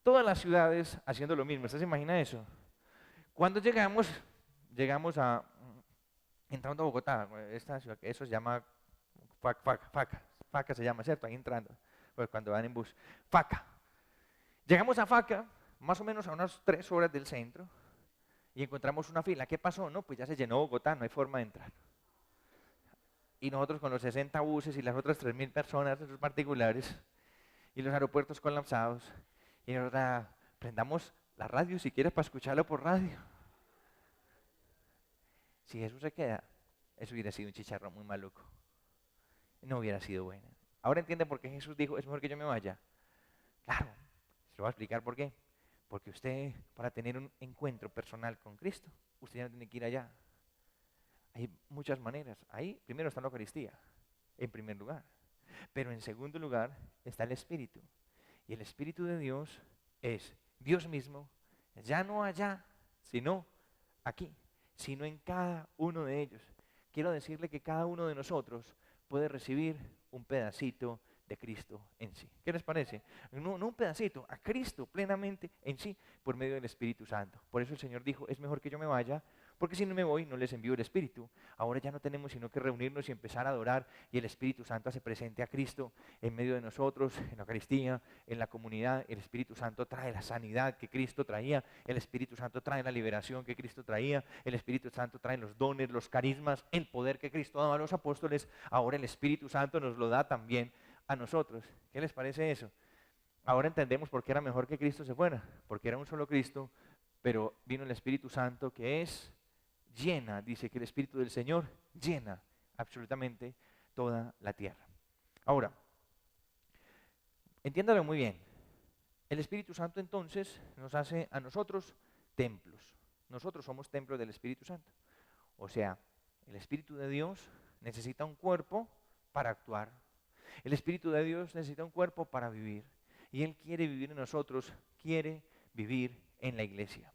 Speaker 1: Todas las ciudades haciendo lo mismo, ¿usted se imagina eso? Cuando llegamos a, entrando a Bogotá, esta ciudad, eso se llama Faca se llama, ¿cierto? Ahí entrando, pues cuando van en bus. Faca. Llegamos a Faca, más o menos a unas 3 horas del centro, y encontramos una fila. ¿Qué pasó? No, pues ya se llenó Bogotá, no hay forma de entrar. Y nosotros con los 60 buses y las otras 3.000 personas, esos particulares, y los aeropuertos colapsados, y nosotros prendamos la radio si quieres para escucharlo por radio. Si Jesús se queda, eso hubiera sido un chicharrón muy maluco. No hubiera sido bueno. Ahora entiende por qué Jesús dijo, es mejor que yo me vaya. Claro, se lo voy a explicar por qué. Porque usted, para tener un encuentro personal con Cristo, usted ya no tiene que ir allá. Hay muchas maneras. Ahí primero está la Eucaristía, en primer lugar. Pero en segundo lugar está el Espíritu. Y el Espíritu de Dios es Dios mismo, ya no allá, sino aquí, sino en cada uno de ellos. Quiero decirle que cada uno de nosotros puede recibir un pedacito de Cristo en sí. ¿Qué les parece? No un pedacito, a Cristo plenamente en sí, por medio del Espíritu Santo. Por eso el Señor dijo, es mejor que yo me vaya, porque si no me voy, no les envío el Espíritu. Ahora ya no tenemos sino que reunirnos y empezar a adorar, y el Espíritu Santo hace presente a Cristo en medio de nosotros, en la Eucaristía, en la comunidad. El Espíritu Santo trae la sanidad que Cristo traía, el Espíritu Santo trae la liberación que Cristo traía, el Espíritu Santo trae los dones, los carismas, el poder que Cristo daba a los apóstoles. Ahora el Espíritu Santo nos lo da también a nosotros. ¿Qué les parece eso? Ahora entendemos por qué era mejor que Cristo se fuera, porque era un solo Cristo, pero vino el Espíritu Santo que es llena, dice que el Espíritu del Señor llena absolutamente toda la tierra. Ahora, entiéndalo muy bien. El Espíritu Santo entonces nos hace a nosotros templos. Nosotros somos templos del Espíritu Santo. O sea, el Espíritu de Dios necesita un cuerpo para actuar. El Espíritu de Dios necesita un cuerpo para vivir. Y Él quiere vivir en nosotros, quiere vivir en la iglesia.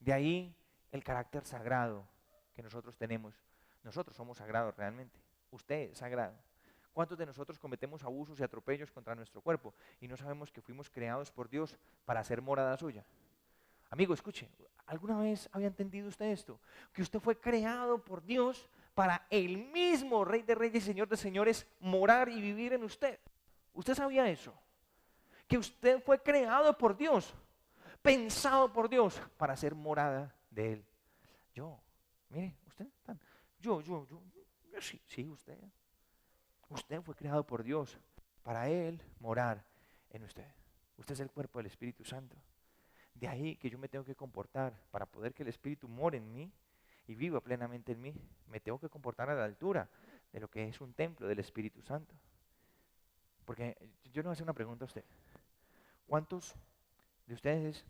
Speaker 1: De ahí el carácter sagrado que nosotros tenemos. Nosotros somos sagrados realmente. Usted es sagrado. ¿Cuántos de nosotros cometemos abusos y atropellos contra nuestro cuerpo y no sabemos que fuimos creados por Dios para ser morada suya? Amigo, escuche, ¿alguna vez había entendido usted esto? Que usted fue creado por Dios para el mismo Rey de Reyes y Señor de Señores morar y vivir en usted. ¿Usted sabía eso? Que usted fue creado por Dios, pensado por Dios para ser morada de Él. Yo Mire, usted, yo sí, sí, usted. Usted fue creado por Dios para Él morar en usted. Usted es el cuerpo del Espíritu Santo. De ahí que yo me tengo que comportar para poder que el Espíritu more en mí y viva plenamente en mí. Me tengo que comportar a la altura de lo que es un templo del Espíritu Santo. Porque yo le voy a hacer una pregunta a usted. ¿Cuántos de ustedes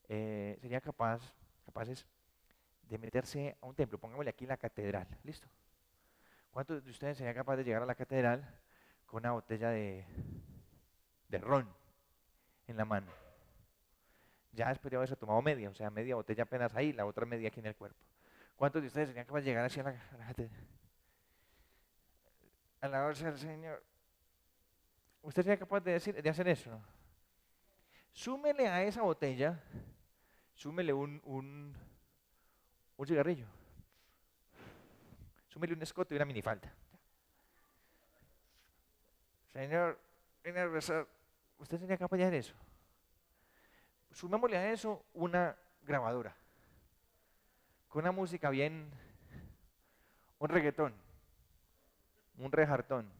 Speaker 1: serían capaces de meterse a un templo? Pongámosle aquí la catedral, ¿listo? ¿Cuántos de ustedes serían capaces de llegar a la catedral con una botella de ron en la mano? Ya después de haberse tomado media, o sea, media botella apenas ahí, la otra media aquí en el cuerpo. ¿Cuántos de ustedes serían capaces de llegar así a la catedral? Alabarse al Señor. ¿Usted sería capaz de hacer eso? Súmele a esa botella, súmele un cigarrillo, súmele un escote y una minifalda. Señor, viene a rezar. ¿Usted sería capaz de hacer eso? Sumémosle a eso una grabadora, con una música bien, un reggaetón, un rejartón,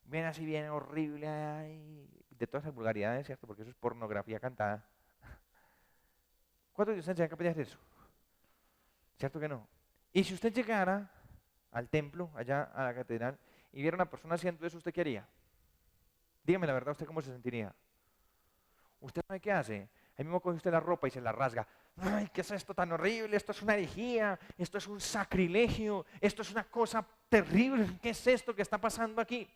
Speaker 1: bien así, bien horrible, ay, de todas esas vulgaridades, ¿cierto? Porque eso es pornografía cantada. ¿Cuántos de ustedes serían capaces de hacer eso? ¿Cierto que no? Y si usted llegara al templo, allá a la catedral, y viera a una persona haciendo eso, ¿usted qué haría? Dígame la verdad, ¿usted cómo se sentiría? ¿Usted sabe qué hace? Ahí mismo coge usted la ropa y se la rasga. ¡Ay, qué es esto tan horrible! Esto es una herejía, esto es un sacrilegio, esto es una cosa terrible. ¿Qué es esto que está pasando aquí?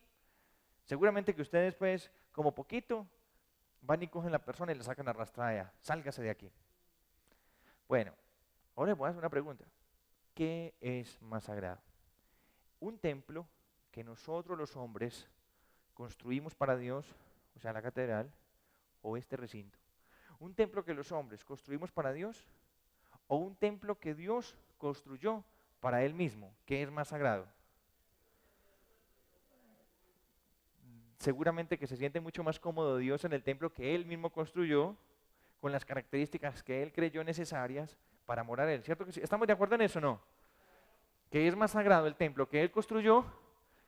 Speaker 1: Seguramente que ustedes, pues, como poquito, van y cogen a la persona y le sacan arrastrada. Sálgase de aquí. Bueno, ahora les voy a hacer una pregunta. ¿Qué es más sagrado? ¿Un templo que nosotros los hombres construimos para Dios, o sea, la catedral, o este recinto? ¿Un templo que los hombres construimos para Dios o un templo que Dios construyó para Él mismo? ¿Qué es más sagrado? Seguramente que se siente mucho más cómodo Dios en el templo que Él mismo construyó, con las características que Él creyó necesarias para morar Él. ¿Cierto que sí? ¿Estamos de acuerdo en eso o no? ¿Que es más sagrado el templo que Él construyó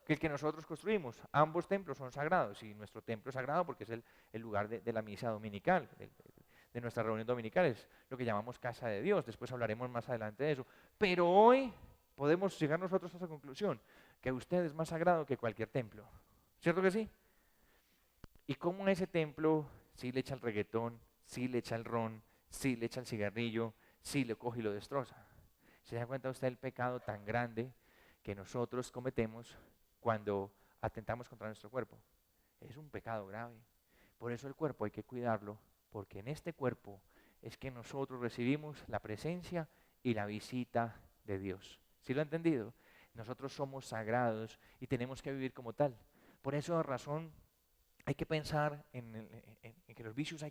Speaker 1: que el que nosotros construimos? Ambos templos son sagrados y nuestro templo es sagrado porque es el lugar de la misa dominical, de nuestras reuniones dominicales, lo que llamamos casa de Dios. Después hablaremos más adelante de eso. Pero hoy podemos llegar nosotros a esa conclusión, que usted es más sagrado que cualquier templo. ¿Cierto que sí? ¿Y cómo ese templo sí le echa el reggaetón, sí le echa el ron, sí le echa el cigarrillo, sí le coge y lo destroza? ¿Se da cuenta usted del pecado tan grande que nosotros cometemos cuando atentamos contra nuestro cuerpo? Es un pecado grave. Por eso el cuerpo hay que cuidarlo, porque en este cuerpo es que nosotros recibimos la presencia y la visita de Dios. ¿Sí lo ha entendido? Nosotros somos sagrados y tenemos que vivir como tal. Por esa razón hay que pensar en que los vicios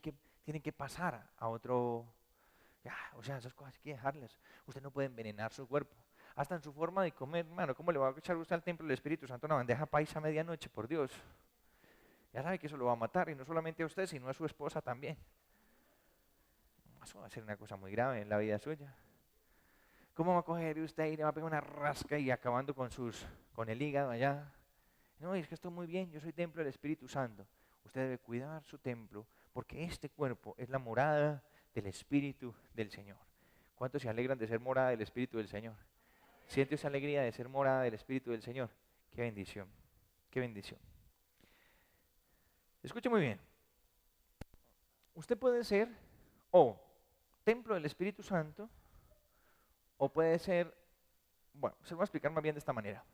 Speaker 1: tienen que pasar a otro. Ya, o sea, esas cosas hay que dejarlas. Usted no puede envenenar su cuerpo. Hasta en su forma de comer, hermano, ¿cómo le va a echar usted al templo del Espíritu Santo una bandeja paisa a medianoche? Por Dios. Ya sabe que eso lo va a matar, y no solamente a usted, sino a su esposa también. Eso va a ser una cosa muy grave en la vida suya. ¿Cómo va a coger usted y le va a pegar una rasca y acabando con el hígado allá? No, es que estoy muy bien, yo soy templo del Espíritu Santo. Usted debe cuidar su templo, porque este cuerpo es la morada del Espíritu del Señor. ¿Cuántos se alegran de ser morada del Espíritu del Señor? ¿Siente esa alegría de ser morada del Espíritu del Señor? Qué bendición, qué bendición. Escuche muy bien. Usted puede ser o templo del Espíritu Santo o puede ser, bueno, se lo voy a explicar más bien de esta manera.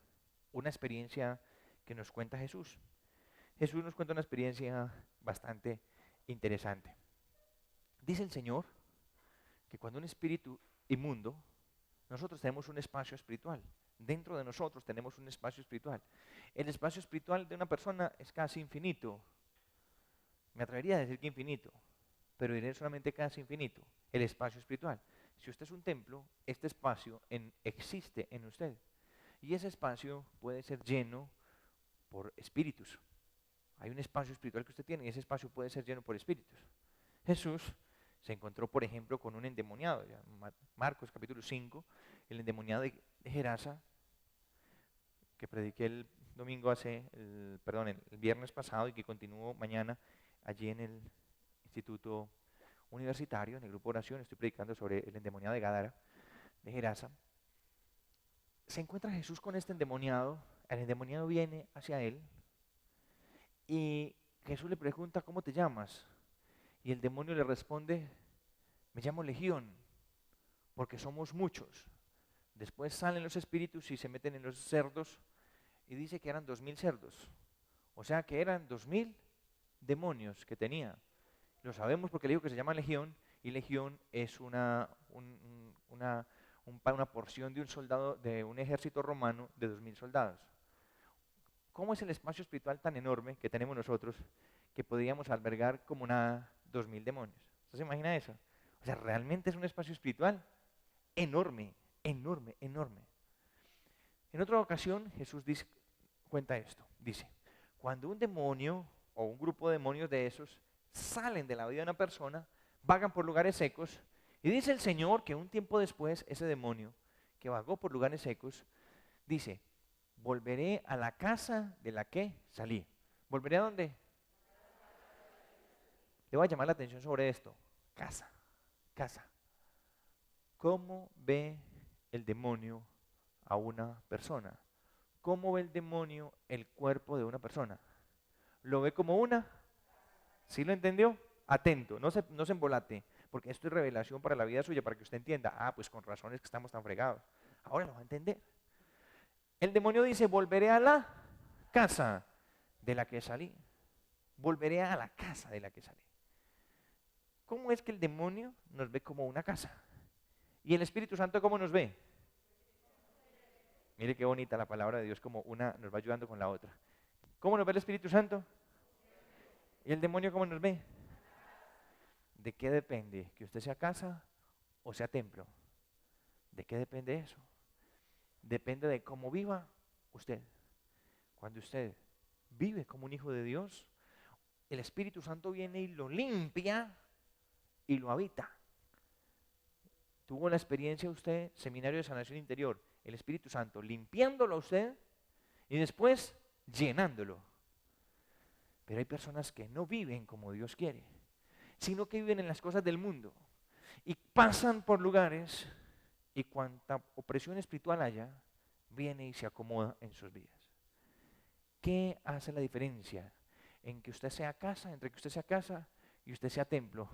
Speaker 1: Una experiencia que nos cuenta Jesús. Jesús nos cuenta una experiencia bastante interesante. Dice el Señor que cuando un espíritu inmundo, nosotros tenemos un espacio espiritual. Dentro de nosotros tenemos un espacio espiritual. El espacio espiritual de una persona es casi infinito. Me atrevería a decir que infinito, pero diré solamente casi infinito. El espacio espiritual. Si usted es un templo, este espacio existe en usted. Y ese espacio puede ser lleno por espíritus. Hay un espacio espiritual que usted tiene y ese espacio puede ser lleno por espíritus. Jesús se encontró, por ejemplo, con un endemoniado, ya, Marcos capítulo 5, el endemoniado de Gerasa, que prediqué el domingo el viernes pasado y que continúo mañana allí en el Instituto Universitario, en el grupo de oración, estoy predicando sobre el endemoniado de Gadara, de Gerasa. Se encuentra Jesús con este endemoniado, el endemoniado viene hacia él y Jesús le pregunta, ¿cómo te llamas? Y el demonio le responde, me llamo Legión, porque somos muchos. Después salen los espíritus y se meten en los cerdos y dice que eran 2000 cerdos. O sea que eran 2000 demonios que tenía. Lo sabemos porque le digo que se llama Legión y Legión es una porción de un soldado, de un ejército romano de 2000 soldados. ¿Cómo es el espacio espiritual tan enorme que tenemos nosotros que podríamos albergar como nada 2000 demonios? ¿Usted se imagina eso? O sea, realmente es un espacio espiritual enorme, enorme, enorme. En otra ocasión Jesús cuenta esto, dice, cuando un demonio o un grupo de demonios de esos salen de la vida de una persona, vagan por lugares secos, y dice el Señor que un tiempo después ese demonio que vagó por lugares secos, dice, volveré a la casa de la que salí. ¿Volveré a dónde? Le voy a llamar la atención sobre esto. Casa, casa. ¿Cómo ve el demonio a una persona? ¿Cómo ve el demonio el cuerpo de una persona? ¿Lo ve como una? ¿Sí lo entendió? Atento, no se embolate, porque esto es revelación para la vida suya, para que usted entienda. Ah, pues con razones que estamos tan fregados. Ahora lo va a entender. El demonio dice, volveré a la casa de la que salí. Volveré a la casa de la que salí. ¿Cómo es que el demonio nos ve como una casa? ¿Y el Espíritu Santo cómo nos ve? Mire qué bonita la palabra de Dios, como una nos va ayudando con la otra. ¿Cómo nos ve el Espíritu Santo? ¿Y el demonio cómo nos ve? ¿De qué depende? ¿Que usted sea casa o sea templo? ¿De qué depende eso? Depende de cómo viva usted. Cuando usted vive como un hijo de Dios, el Espíritu Santo viene y lo limpia y lo habita. Tuvo la experiencia usted, seminario de sanación interior, el Espíritu Santo limpiándolo a usted y después llenándolo. Pero hay personas que no viven como Dios quiere, sino que viven en las cosas del mundo y pasan por lugares y cuanta opresión espiritual haya, viene y se acomoda en sus vidas. ¿Qué hace la diferencia en que usted sea casa, entre que usted sea casa y usted sea templo?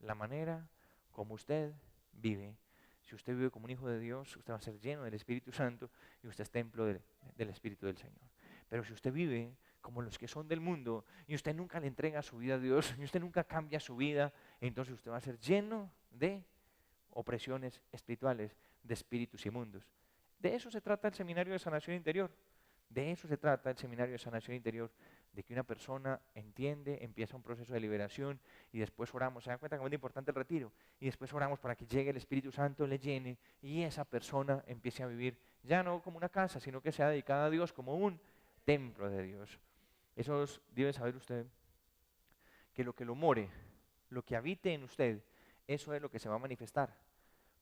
Speaker 1: La manera como usted vive. Si usted vive como un hijo de Dios, usted va a ser lleno del Espíritu Santo y usted es templo del Espíritu del Señor. Pero si usted vive como los que son del mundo y usted nunca le entrega su vida a Dios y usted nunca cambia su vida, entonces usted va a ser lleno de opresiones espirituales, de espíritus inmundos. De eso se trata el seminario de sanación interior. De eso se trata el seminario de sanación interior, de que una persona entiende, empieza un proceso de liberación y después oramos. ¿Se dan cuenta cómo es importante el retiro? Y después oramos para que llegue el Espíritu Santo, le llene y esa persona empiece a vivir ya no como una casa, sino que sea dedicada a Dios como un templo de Dios. Eso debe saber usted, que lo more, lo que habite en usted, eso es lo que se va a manifestar.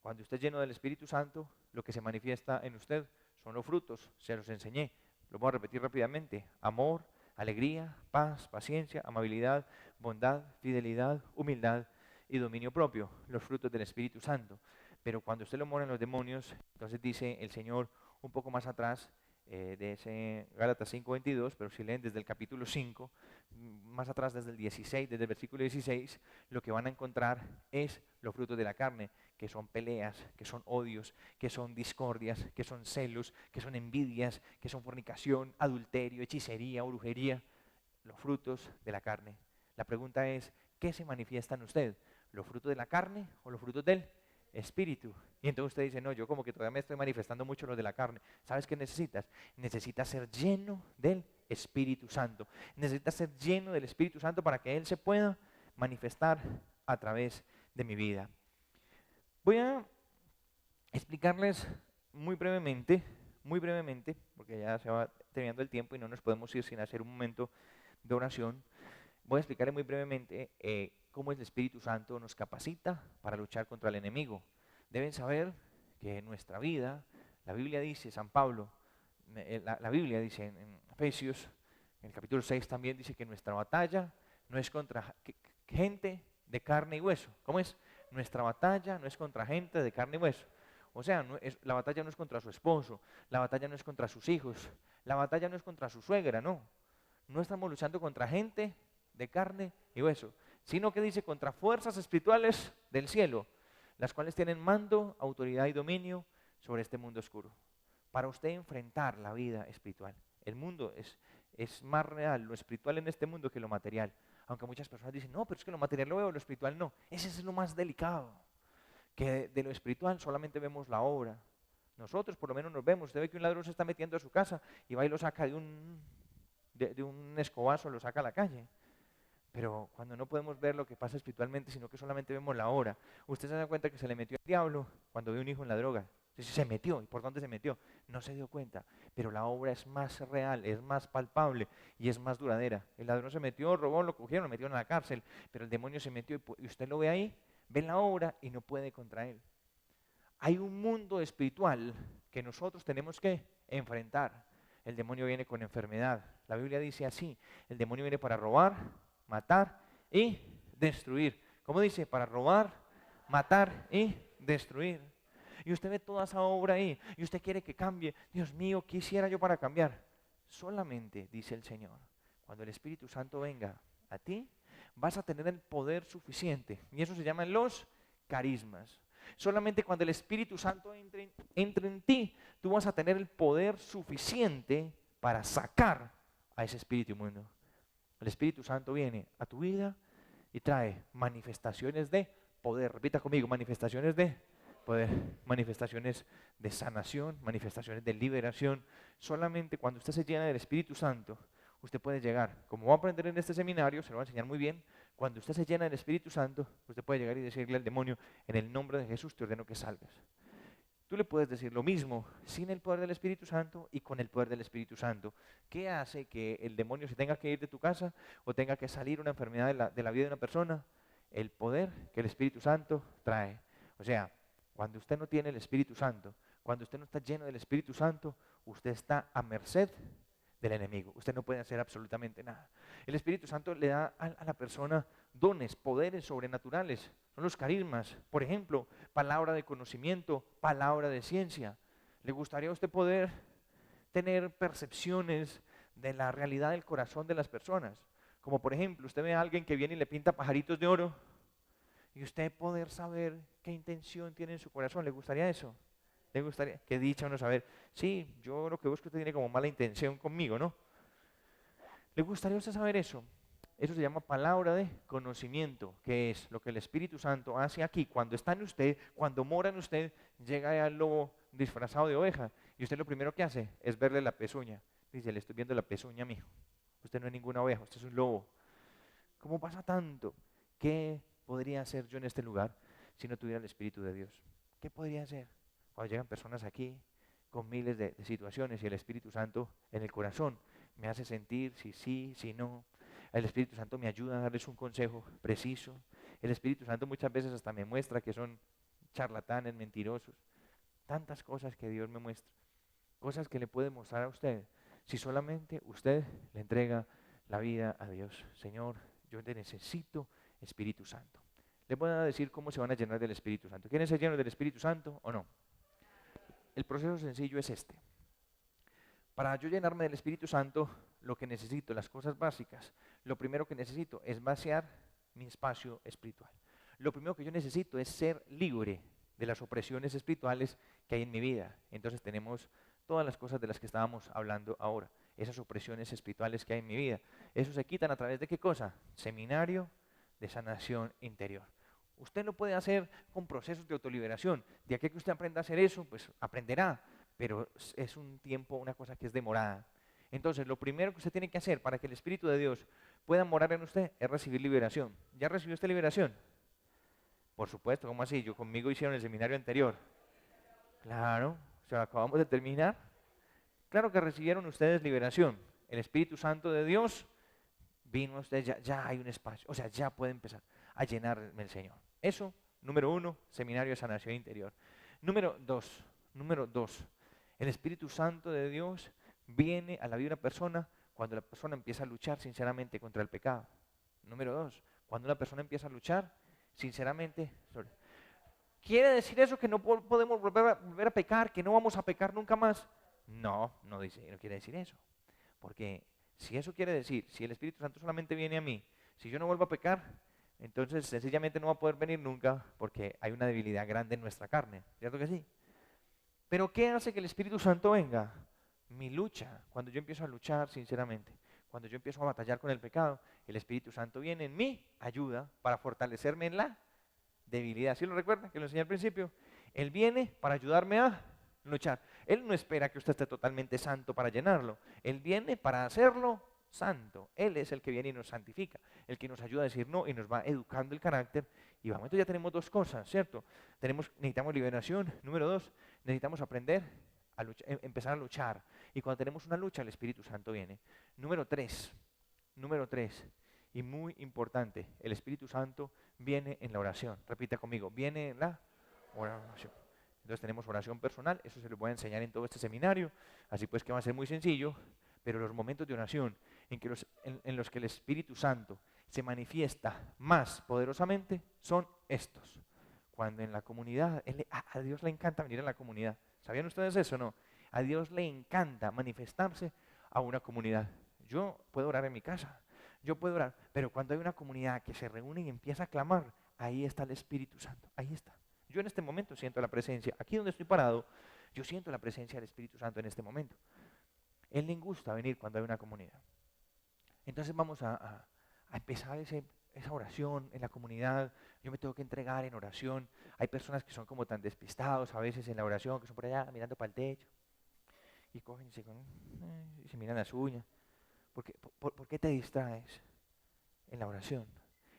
Speaker 1: Cuando usted es lleno del Espíritu Santo, lo que se manifiesta en usted son los frutos, se los enseñé. Lo voy a repetir rápidamente: amor, alegría, paz, paciencia, amabilidad, bondad, fidelidad, humildad y dominio propio, los frutos del Espíritu Santo. Pero cuando usted lo mora en los demonios, entonces dice el Señor un poco más atrás, de ese Gálatas 5:22, pero si leen desde el capítulo 5, más atrás desde el 16, desde el versículo 16, lo que van a encontrar es los frutos de la carne, que son peleas, que son odios, que son discordias, que son celos, que son envidias, que son fornicación, adulterio, hechicería, brujería, los frutos de la carne. La pregunta es, ¿qué se manifiesta en usted? ¿Los frutos de la carne o los frutos del Espíritu? Y entonces usted dice, no, yo como que todavía me estoy manifestando mucho los de la carne. ¿Sabes qué necesitas? Necesitas ser lleno del Espíritu Santo. Necesitas ser lleno del Espíritu Santo para que Él se pueda manifestar a través de mi vida. Voy a explicarles muy brevemente, porque ya se va terminando el tiempo y no nos podemos ir sin hacer un momento de oración. Voy a explicarle muy brevemente cómo el Espíritu Santo nos capacita para luchar contra el enemigo. Deben saber que en nuestra vida, la Biblia dice, San Pablo, la Biblia dice en Efesios, en el capítulo 6 también dice que nuestra batalla no es contra gente de carne y hueso. ¿Cómo es? Nuestra batalla no es contra gente de carne y hueso. O sea, la batalla no es contra su esposo, la batalla no es contra sus hijos, la batalla no es contra su suegra, no. No estamos luchando contra gente de carne y hueso, sino que dice contra fuerzas espirituales del cielo, las cuales tienen mando, autoridad y dominio sobre este mundo oscuro. Para usted enfrentar la vida espiritual, el mundo es más real, lo espiritual en este mundo que lo material. Aunque muchas personas dicen, no, pero es que lo material lo veo, lo espiritual no. Ese es lo más delicado, que de lo espiritual solamente vemos la obra. Nosotros por lo menos nos vemos, usted ve que un ladrón se está metiendo a su casa y va y lo saca de un escobazo, lo saca a la calle. Pero cuando no podemos ver lo que pasa espiritualmente, sino que solamente vemos la obra, usted se da cuenta que se le metió el diablo cuando ve un hijo en la droga. Entonces se metió, ¿y por dónde se metió? No se dio cuenta, pero la obra es más real, es más palpable y es más duradera. El ladrón se metió, robó, lo cogieron, lo metieron a la cárcel, pero el demonio se metió y usted lo ve ahí, ve la obra y no puede contra él. Hay un mundo espiritual que nosotros tenemos que enfrentar. El demonio viene con enfermedad. La Biblia dice así, el demonio viene para robar, matar y destruir. ¿Cómo dice? Para robar, matar y destruir. Y usted ve toda esa obra ahí y usted quiere que cambie. Dios mío, ¿qué hiciera yo para cambiar? Solamente, dice el Señor, cuando el Espíritu Santo venga a ti, vas a tener el poder suficiente. Y eso se llaman los carismas. Solamente cuando el Espíritu Santo entre en ti, tú vas a tener el poder suficiente para sacar a ese espíritu inmundo. El Espíritu Santo viene a tu vida y trae manifestaciones de poder. Repita conmigo, manifestaciones de poder, manifestaciones de sanación, manifestaciones de liberación. Solamente cuando usted se llena del Espíritu Santo, usted puede llegar. Como va a aprender en este seminario, se lo va a enseñar muy bien. Cuando usted se llena del Espíritu Santo, usted puede llegar y decirle al demonio, en el nombre de Jesús te ordeno que salgas. Tú le puedes decir lo mismo sin el poder del Espíritu Santo y con el poder del Espíritu Santo. ¿Qué hace que el demonio se tenga que ir de tu casa o tenga que salir una enfermedad de la vida de una persona? El poder que el Espíritu Santo trae. O sea, cuando usted no tiene el Espíritu Santo, cuando usted no está lleno del Espíritu Santo, usted está a merced del enemigo. Usted no puede hacer absolutamente nada. El Espíritu Santo le da a la persona dones, poderes sobrenaturales. Son los carismas. Por ejemplo, palabra de conocimiento, palabra de ciencia. ¿Le gustaría a usted poder tener percepciones de la realidad del corazón de las personas? Como por ejemplo, usted ve a alguien que viene y le pinta pajaritos de oro y usted poder saber qué intención tiene en su corazón. ¿Le gustaría eso? ¿Le gustaría? Qué dicha uno saber. Sí, yo lo que busco es que usted tiene como mala intención conmigo, ¿no? ¿Le gustaría a usted saber eso? Eso se llama palabra de conocimiento, que es lo que el Espíritu Santo hace aquí. Cuando está en usted, cuando mora en usted, llega al lobo disfrazado de oveja. Y usted lo primero que hace es verle la pezuña. Dice, le estoy viendo la pezuña, mijo. Usted no es ninguna oveja, usted es un lobo. ¿Cómo pasa tanto? ¿Qué podría hacer yo en este lugar si no tuviera el Espíritu de Dios? ¿Qué podría hacer? Cuando llegan personas aquí con miles de situaciones y el Espíritu Santo en el corazón me hace sentir si sí, si no. El Espíritu Santo me ayuda a darles un consejo preciso. El Espíritu Santo muchas veces hasta me muestra que son charlatanes, mentirosos. Tantas cosas que Dios me muestra. Cosas que le puede mostrar a usted si solamente usted le entrega la vida a Dios. Señor, yo te necesito, Espíritu Santo. Les voy a decir cómo se van a llenar del Espíritu Santo. ¿Quieren ser llenos del Espíritu Santo o no? El proceso sencillo es este. Para yo llenarme del Espíritu Santo, lo que necesito, las cosas básicas, lo primero que necesito es vaciar mi espacio espiritual. Lo primero que yo necesito es ser libre de las opresiones espirituales que hay en mi vida. Entonces tenemos todas las cosas de las que estábamos hablando ahora, esas opresiones espirituales que hay en mi vida. Eso se quitan a través de ¿qué cosa? Seminario de sanación interior. Usted lo puede hacer con procesos de autoliberación. De aquí a que usted aprenda a hacer eso, pues aprenderá, pero es un tiempo, una cosa que es demorada. Entonces, lo primero que usted tiene que hacer para que el Espíritu de Dios pueda morar en usted es recibir liberación. ¿Ya recibió usted liberación? Por supuesto, ¿cómo así? Yo conmigo hicieron el seminario anterior. Claro, o sea, acabamos de terminar. Claro que recibieron ustedes liberación. El Espíritu Santo de Dios vino a usted, ya hay un espacio, o sea, ya puede empezar a llenarme el Señor. Eso, número 1, seminario de sanación interior. Número 2, el Espíritu Santo de Dios viene a la vida de una persona cuando la persona empieza a luchar sinceramente contra el pecado. Número 2, cuando una persona empieza a luchar sinceramente sobre... ¿Quiere decir eso que no podemos volver a pecar, que no vamos a pecar nunca más? No, no quiere decir eso. Porque si eso quiere decir, si el Espíritu Santo solamente viene a mí, si yo no vuelvo a pecar, entonces sencillamente no va a poder venir nunca porque hay una debilidad grande en nuestra carne, ¿cierto que sí? Pero ¿qué hace que el Espíritu Santo venga? Mi lucha, cuando yo empiezo a luchar sinceramente, cuando yo empiezo a batallar con el pecado, el Espíritu Santo viene en mí, ayuda para fortalecerme en la debilidad. ¿Sí lo recuerdan? Que lo enseñé al principio. Él viene para ayudarme a luchar. Él no espera que usted esté totalmente santo para llenarlo. Él viene para hacerlo santo. Él es el que viene y nos santifica, el que nos ayuda a decir no y nos va educando el carácter. Y vamos, entonces ya tenemos dos cosas, ¿cierto? Necesitamos liberación. Número 2, necesitamos aprender a empezar a luchar. Y cuando tenemos una lucha, el Espíritu Santo viene. Número 3, y muy importante, el Espíritu Santo viene en la oración. Repita conmigo, viene en la oración. Entonces tenemos oración personal, eso se lo voy a enseñar en todo este seminario, así pues que va a ser muy sencillo, pero los momentos de oración en los que el Espíritu Santo se manifiesta más poderosamente son estos. Cuando en la comunidad, a Dios le encanta venir a la comunidad. ¿Sabían ustedes eso o no? A Dios le encanta manifestarse a una comunidad. Yo puedo orar en mi casa, yo puedo orar, pero cuando hay una comunidad que se reúne y empieza a clamar, ahí está el Espíritu Santo, ahí está. Yo en este momento siento la presencia, aquí donde estoy parado, yo siento la presencia del Espíritu Santo en este momento. Él le gusta venir cuando hay una comunidad. Entonces vamos a empezar esa oración en la comunidad. Yo me tengo que entregar en oración. Hay personas que son como tan despistados a veces en la oración, que son por allá mirando para el techo y cogen y se miran las uñas. ¿Por qué te distraes en la oración?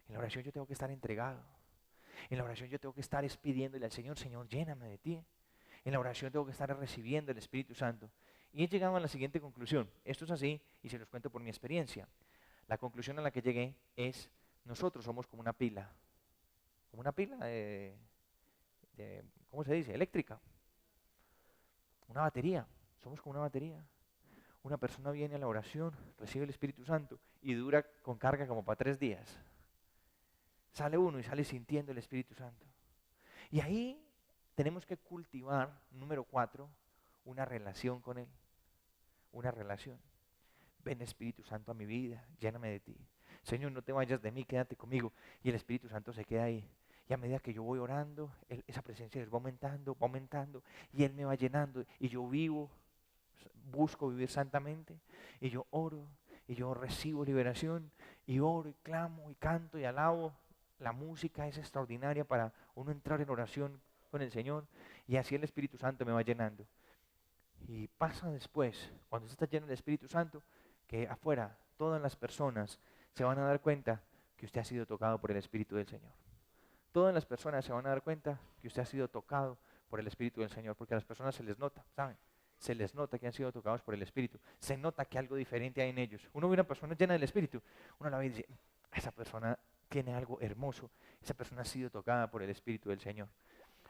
Speaker 1: En la oración yo tengo que estar entregado. En la oración yo tengo que estar pidiéndole al Señor, Señor, lléname de ti. En la oración tengo que estar recibiendo el Espíritu Santo. Y he llegado a la siguiente conclusión. Esto es así y se los cuento por mi experiencia. La conclusión a la que llegué es, nosotros somos como una pila ¿cómo se dice? Eléctrica. Una batería. Somos como una batería. Una persona viene a la oración, recibe el Espíritu Santo y dura con carga como para 3 días. Sale uno y sale sintiendo el Espíritu Santo. Y ahí tenemos que cultivar, número 4, una relación con Él. Una relación. Ven Espíritu Santo a mi vida, lléname de ti. Señor, no te vayas de mí, quédate conmigo. Y el Espíritu Santo se queda ahí. Y a medida que yo voy orando, esa presencia de Dios va aumentando. Y Él me va llenando. Y yo busco vivir santamente. Y yo oro. Y yo recibo liberación. Y oro y clamo y canto y alabo. La música es extraordinaria para uno entrar en oración con el Señor. Y así el Espíritu Santo me va llenando. Y pasa después, cuando usted está lleno del Espíritu Santo, que afuera todas las personas se van a dar cuenta que usted ha sido tocado por el Espíritu del Señor. Todas las personas se van a dar cuenta que usted ha sido tocado por el Espíritu del Señor, porque a las personas se les nota, ¿saben? Se les nota que han sido tocados por el Espíritu. Se nota que algo diferente hay en ellos. Uno ve una persona llena del Espíritu, uno la ve y dice, esa persona tiene algo hermoso, esa persona ha sido tocada por el Espíritu del Señor.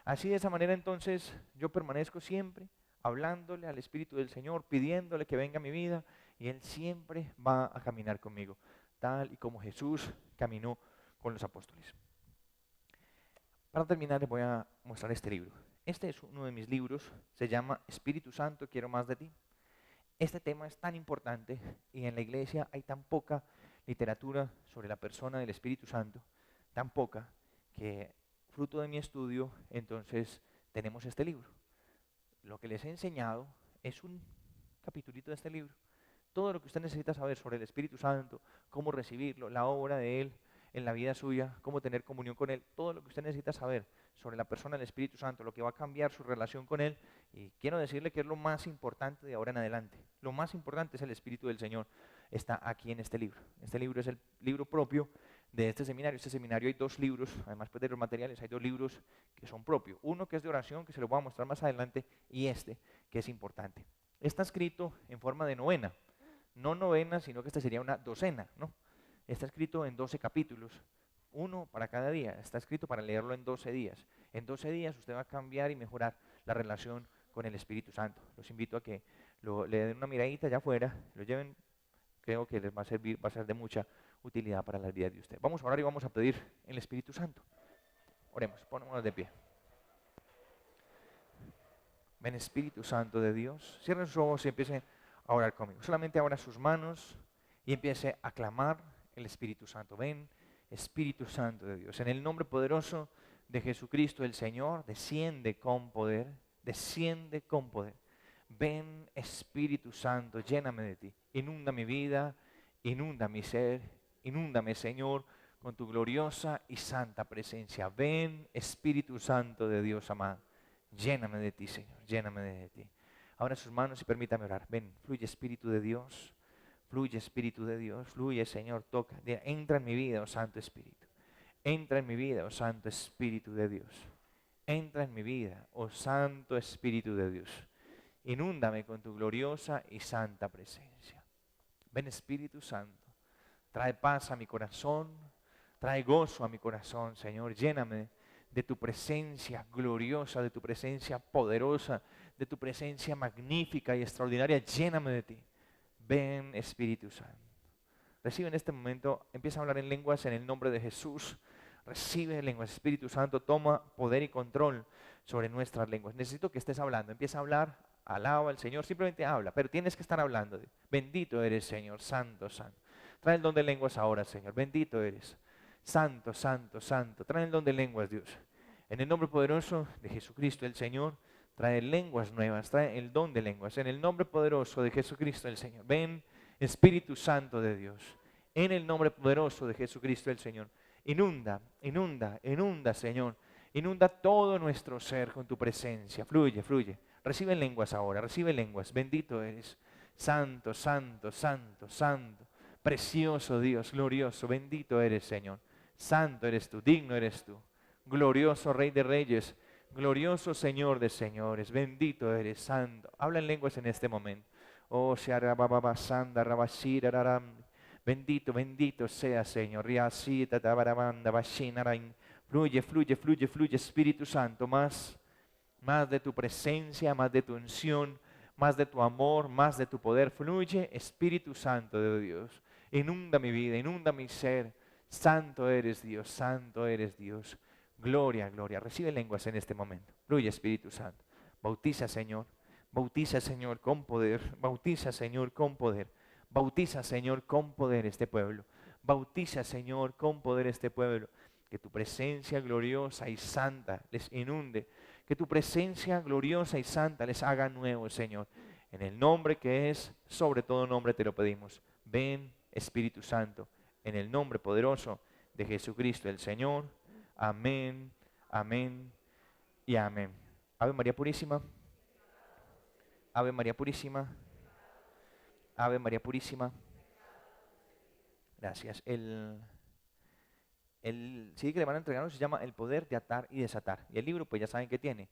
Speaker 1: Así de esa manera entonces yo permanezco siempre hablándole al Espíritu del Señor, pidiéndole que venga a mi vida y Él siempre va a caminar conmigo, tal y como Jesús caminó con los apóstoles. Para terminar les voy a mostrar este libro. Este es uno de mis libros, se llama Espíritu Santo, quiero más de ti. Este tema es tan importante y en la iglesia hay tan poca literatura sobre la persona del Espíritu Santo, tan poca que fruto de mi estudio entonces tenemos este libro. Lo que les he enseñado es un capitulito de este libro. Todo lo que usted necesita saber sobre el Espíritu Santo, cómo recibirlo, la obra de Él en la vida suya, cómo tener comunión con Él, todo lo que usted necesita saber sobre la persona del Espíritu Santo, lo que va a cambiar su relación con Él. Y quiero decirle que es lo más importante de ahora en adelante. Lo más importante es el Espíritu del Señor. Está aquí en este libro. Este libro es el libro propio de este seminario. Este seminario hay 2 libros, además pues, de los materiales, hay 2 libros que son propios. Uno que es de oración, que se lo voy a mostrar más adelante, y este, que es importante. Está escrito en forma de novena. No novena, sino que esta sería una docena, ¿no? está escrito en 12 capítulos, uno para cada día, está escrito para leerlo en 12 días. En 12 días usted va a cambiar y mejorar la relación con el Espíritu Santo. Los invito a que le den una miradita allá afuera, lo lleven, creo que les va a servir, va a ser de mucha utilidad para la vida de usted. Vamos a orar y vamos a pedir el Espíritu Santo. Oremos, ponémonos de pie. Ven Espíritu Santo de Dios, cierren sus ojos y empiece a orar conmigo. Solamente abra sus manos y empiece a clamar el Espíritu Santo. Ven Espíritu Santo de Dios. En el nombre poderoso de Jesucristo el Señor, desciende con poder, desciende con poder. Ven Espíritu Santo, lléname de ti. Inunda mi vida, inunda mi ser, inúndame Señor con tu gloriosa y santa presencia. Ven Espíritu Santo de Dios amado. Lléname de ti, Señor, lléname de ti. Abra sus manos y permítame orar. Ven, fluye Espíritu de Dios, fluye Espíritu de Dios, fluye Señor, toca. Entra en mi vida, oh Santo Espíritu. Entra en mi vida, oh Santo Espíritu de Dios. Entra en mi vida, oh Santo Espíritu de Dios. Inúndame con tu gloriosa y santa presencia. Ven Espíritu Santo, trae paz a mi corazón, trae gozo a mi corazón, Señor. Lléname de tu presencia gloriosa, de tu presencia poderosa, de tu presencia magnífica y extraordinaria. Lléname de ti. Ven Espíritu Santo. Recibe en este momento, empieza a hablar en lenguas en el nombre de Jesús. Recibe lenguas. Espíritu Santo, toma poder y control sobre nuestras lenguas. Necesito que estés hablando. Empieza a hablar, alaba al Señor, simplemente habla, pero tienes que estar hablando. Bendito eres, Señor, santo, santo. Trae el don de lenguas ahora, Señor. Bendito eres. Santo, santo, santo. Trae el don de lenguas, Dios. En el nombre poderoso de Jesucristo el Señor, trae lenguas nuevas, trae el don de lenguas. En el nombre poderoso de Jesucristo el Señor. Ven, Espíritu Santo de Dios. En el nombre poderoso de Jesucristo el Señor. Inunda, inunda, inunda, Señor. Inunda todo nuestro ser con tu presencia. Fluye, fluye. Recibe lenguas ahora, recibe lenguas. Bendito eres. Santo, santo, santo, santo. Precioso Dios, glorioso. Bendito eres, Señor. Santo eres tú, digno eres tú. Glorioso Rey de Reyes, glorioso Señor de Señores, bendito eres, santo. Habla en lenguas en este momento. Oh, bendito, bendito sea, Señor. Fluye, fluye, fluye, fluye, Espíritu Santo, más de tu presencia, más de tu unción, más de tu amor, más de tu poder. Fluye, Espíritu Santo de Dios. Inunda mi vida, inunda mi ser. Santo eres Dios, santo eres Dios. Gloria, gloria. Recibe lenguas en este momento. Fluye Espíritu Santo. Bautiza, Señor. Bautiza, Señor, con poder. Bautiza, Señor, con poder. Bautiza, Señor, con poder este pueblo. Bautiza, Señor, con poder este pueblo. Que tu presencia gloriosa y santa les inunde. Que tu presencia gloriosa y santa les haga nuevos, Señor. En el nombre que es sobre todo nombre te lo pedimos. Ven, Espíritu Santo. En el nombre poderoso de Jesucristo el Señor. Amén, amén y amén. Ave María Purísima. Ave María Purísima. Ave María Purísima. Gracias. El CD que le van a entregar se llama El poder de atar y desatar. Y el libro, pues ya saben que tiene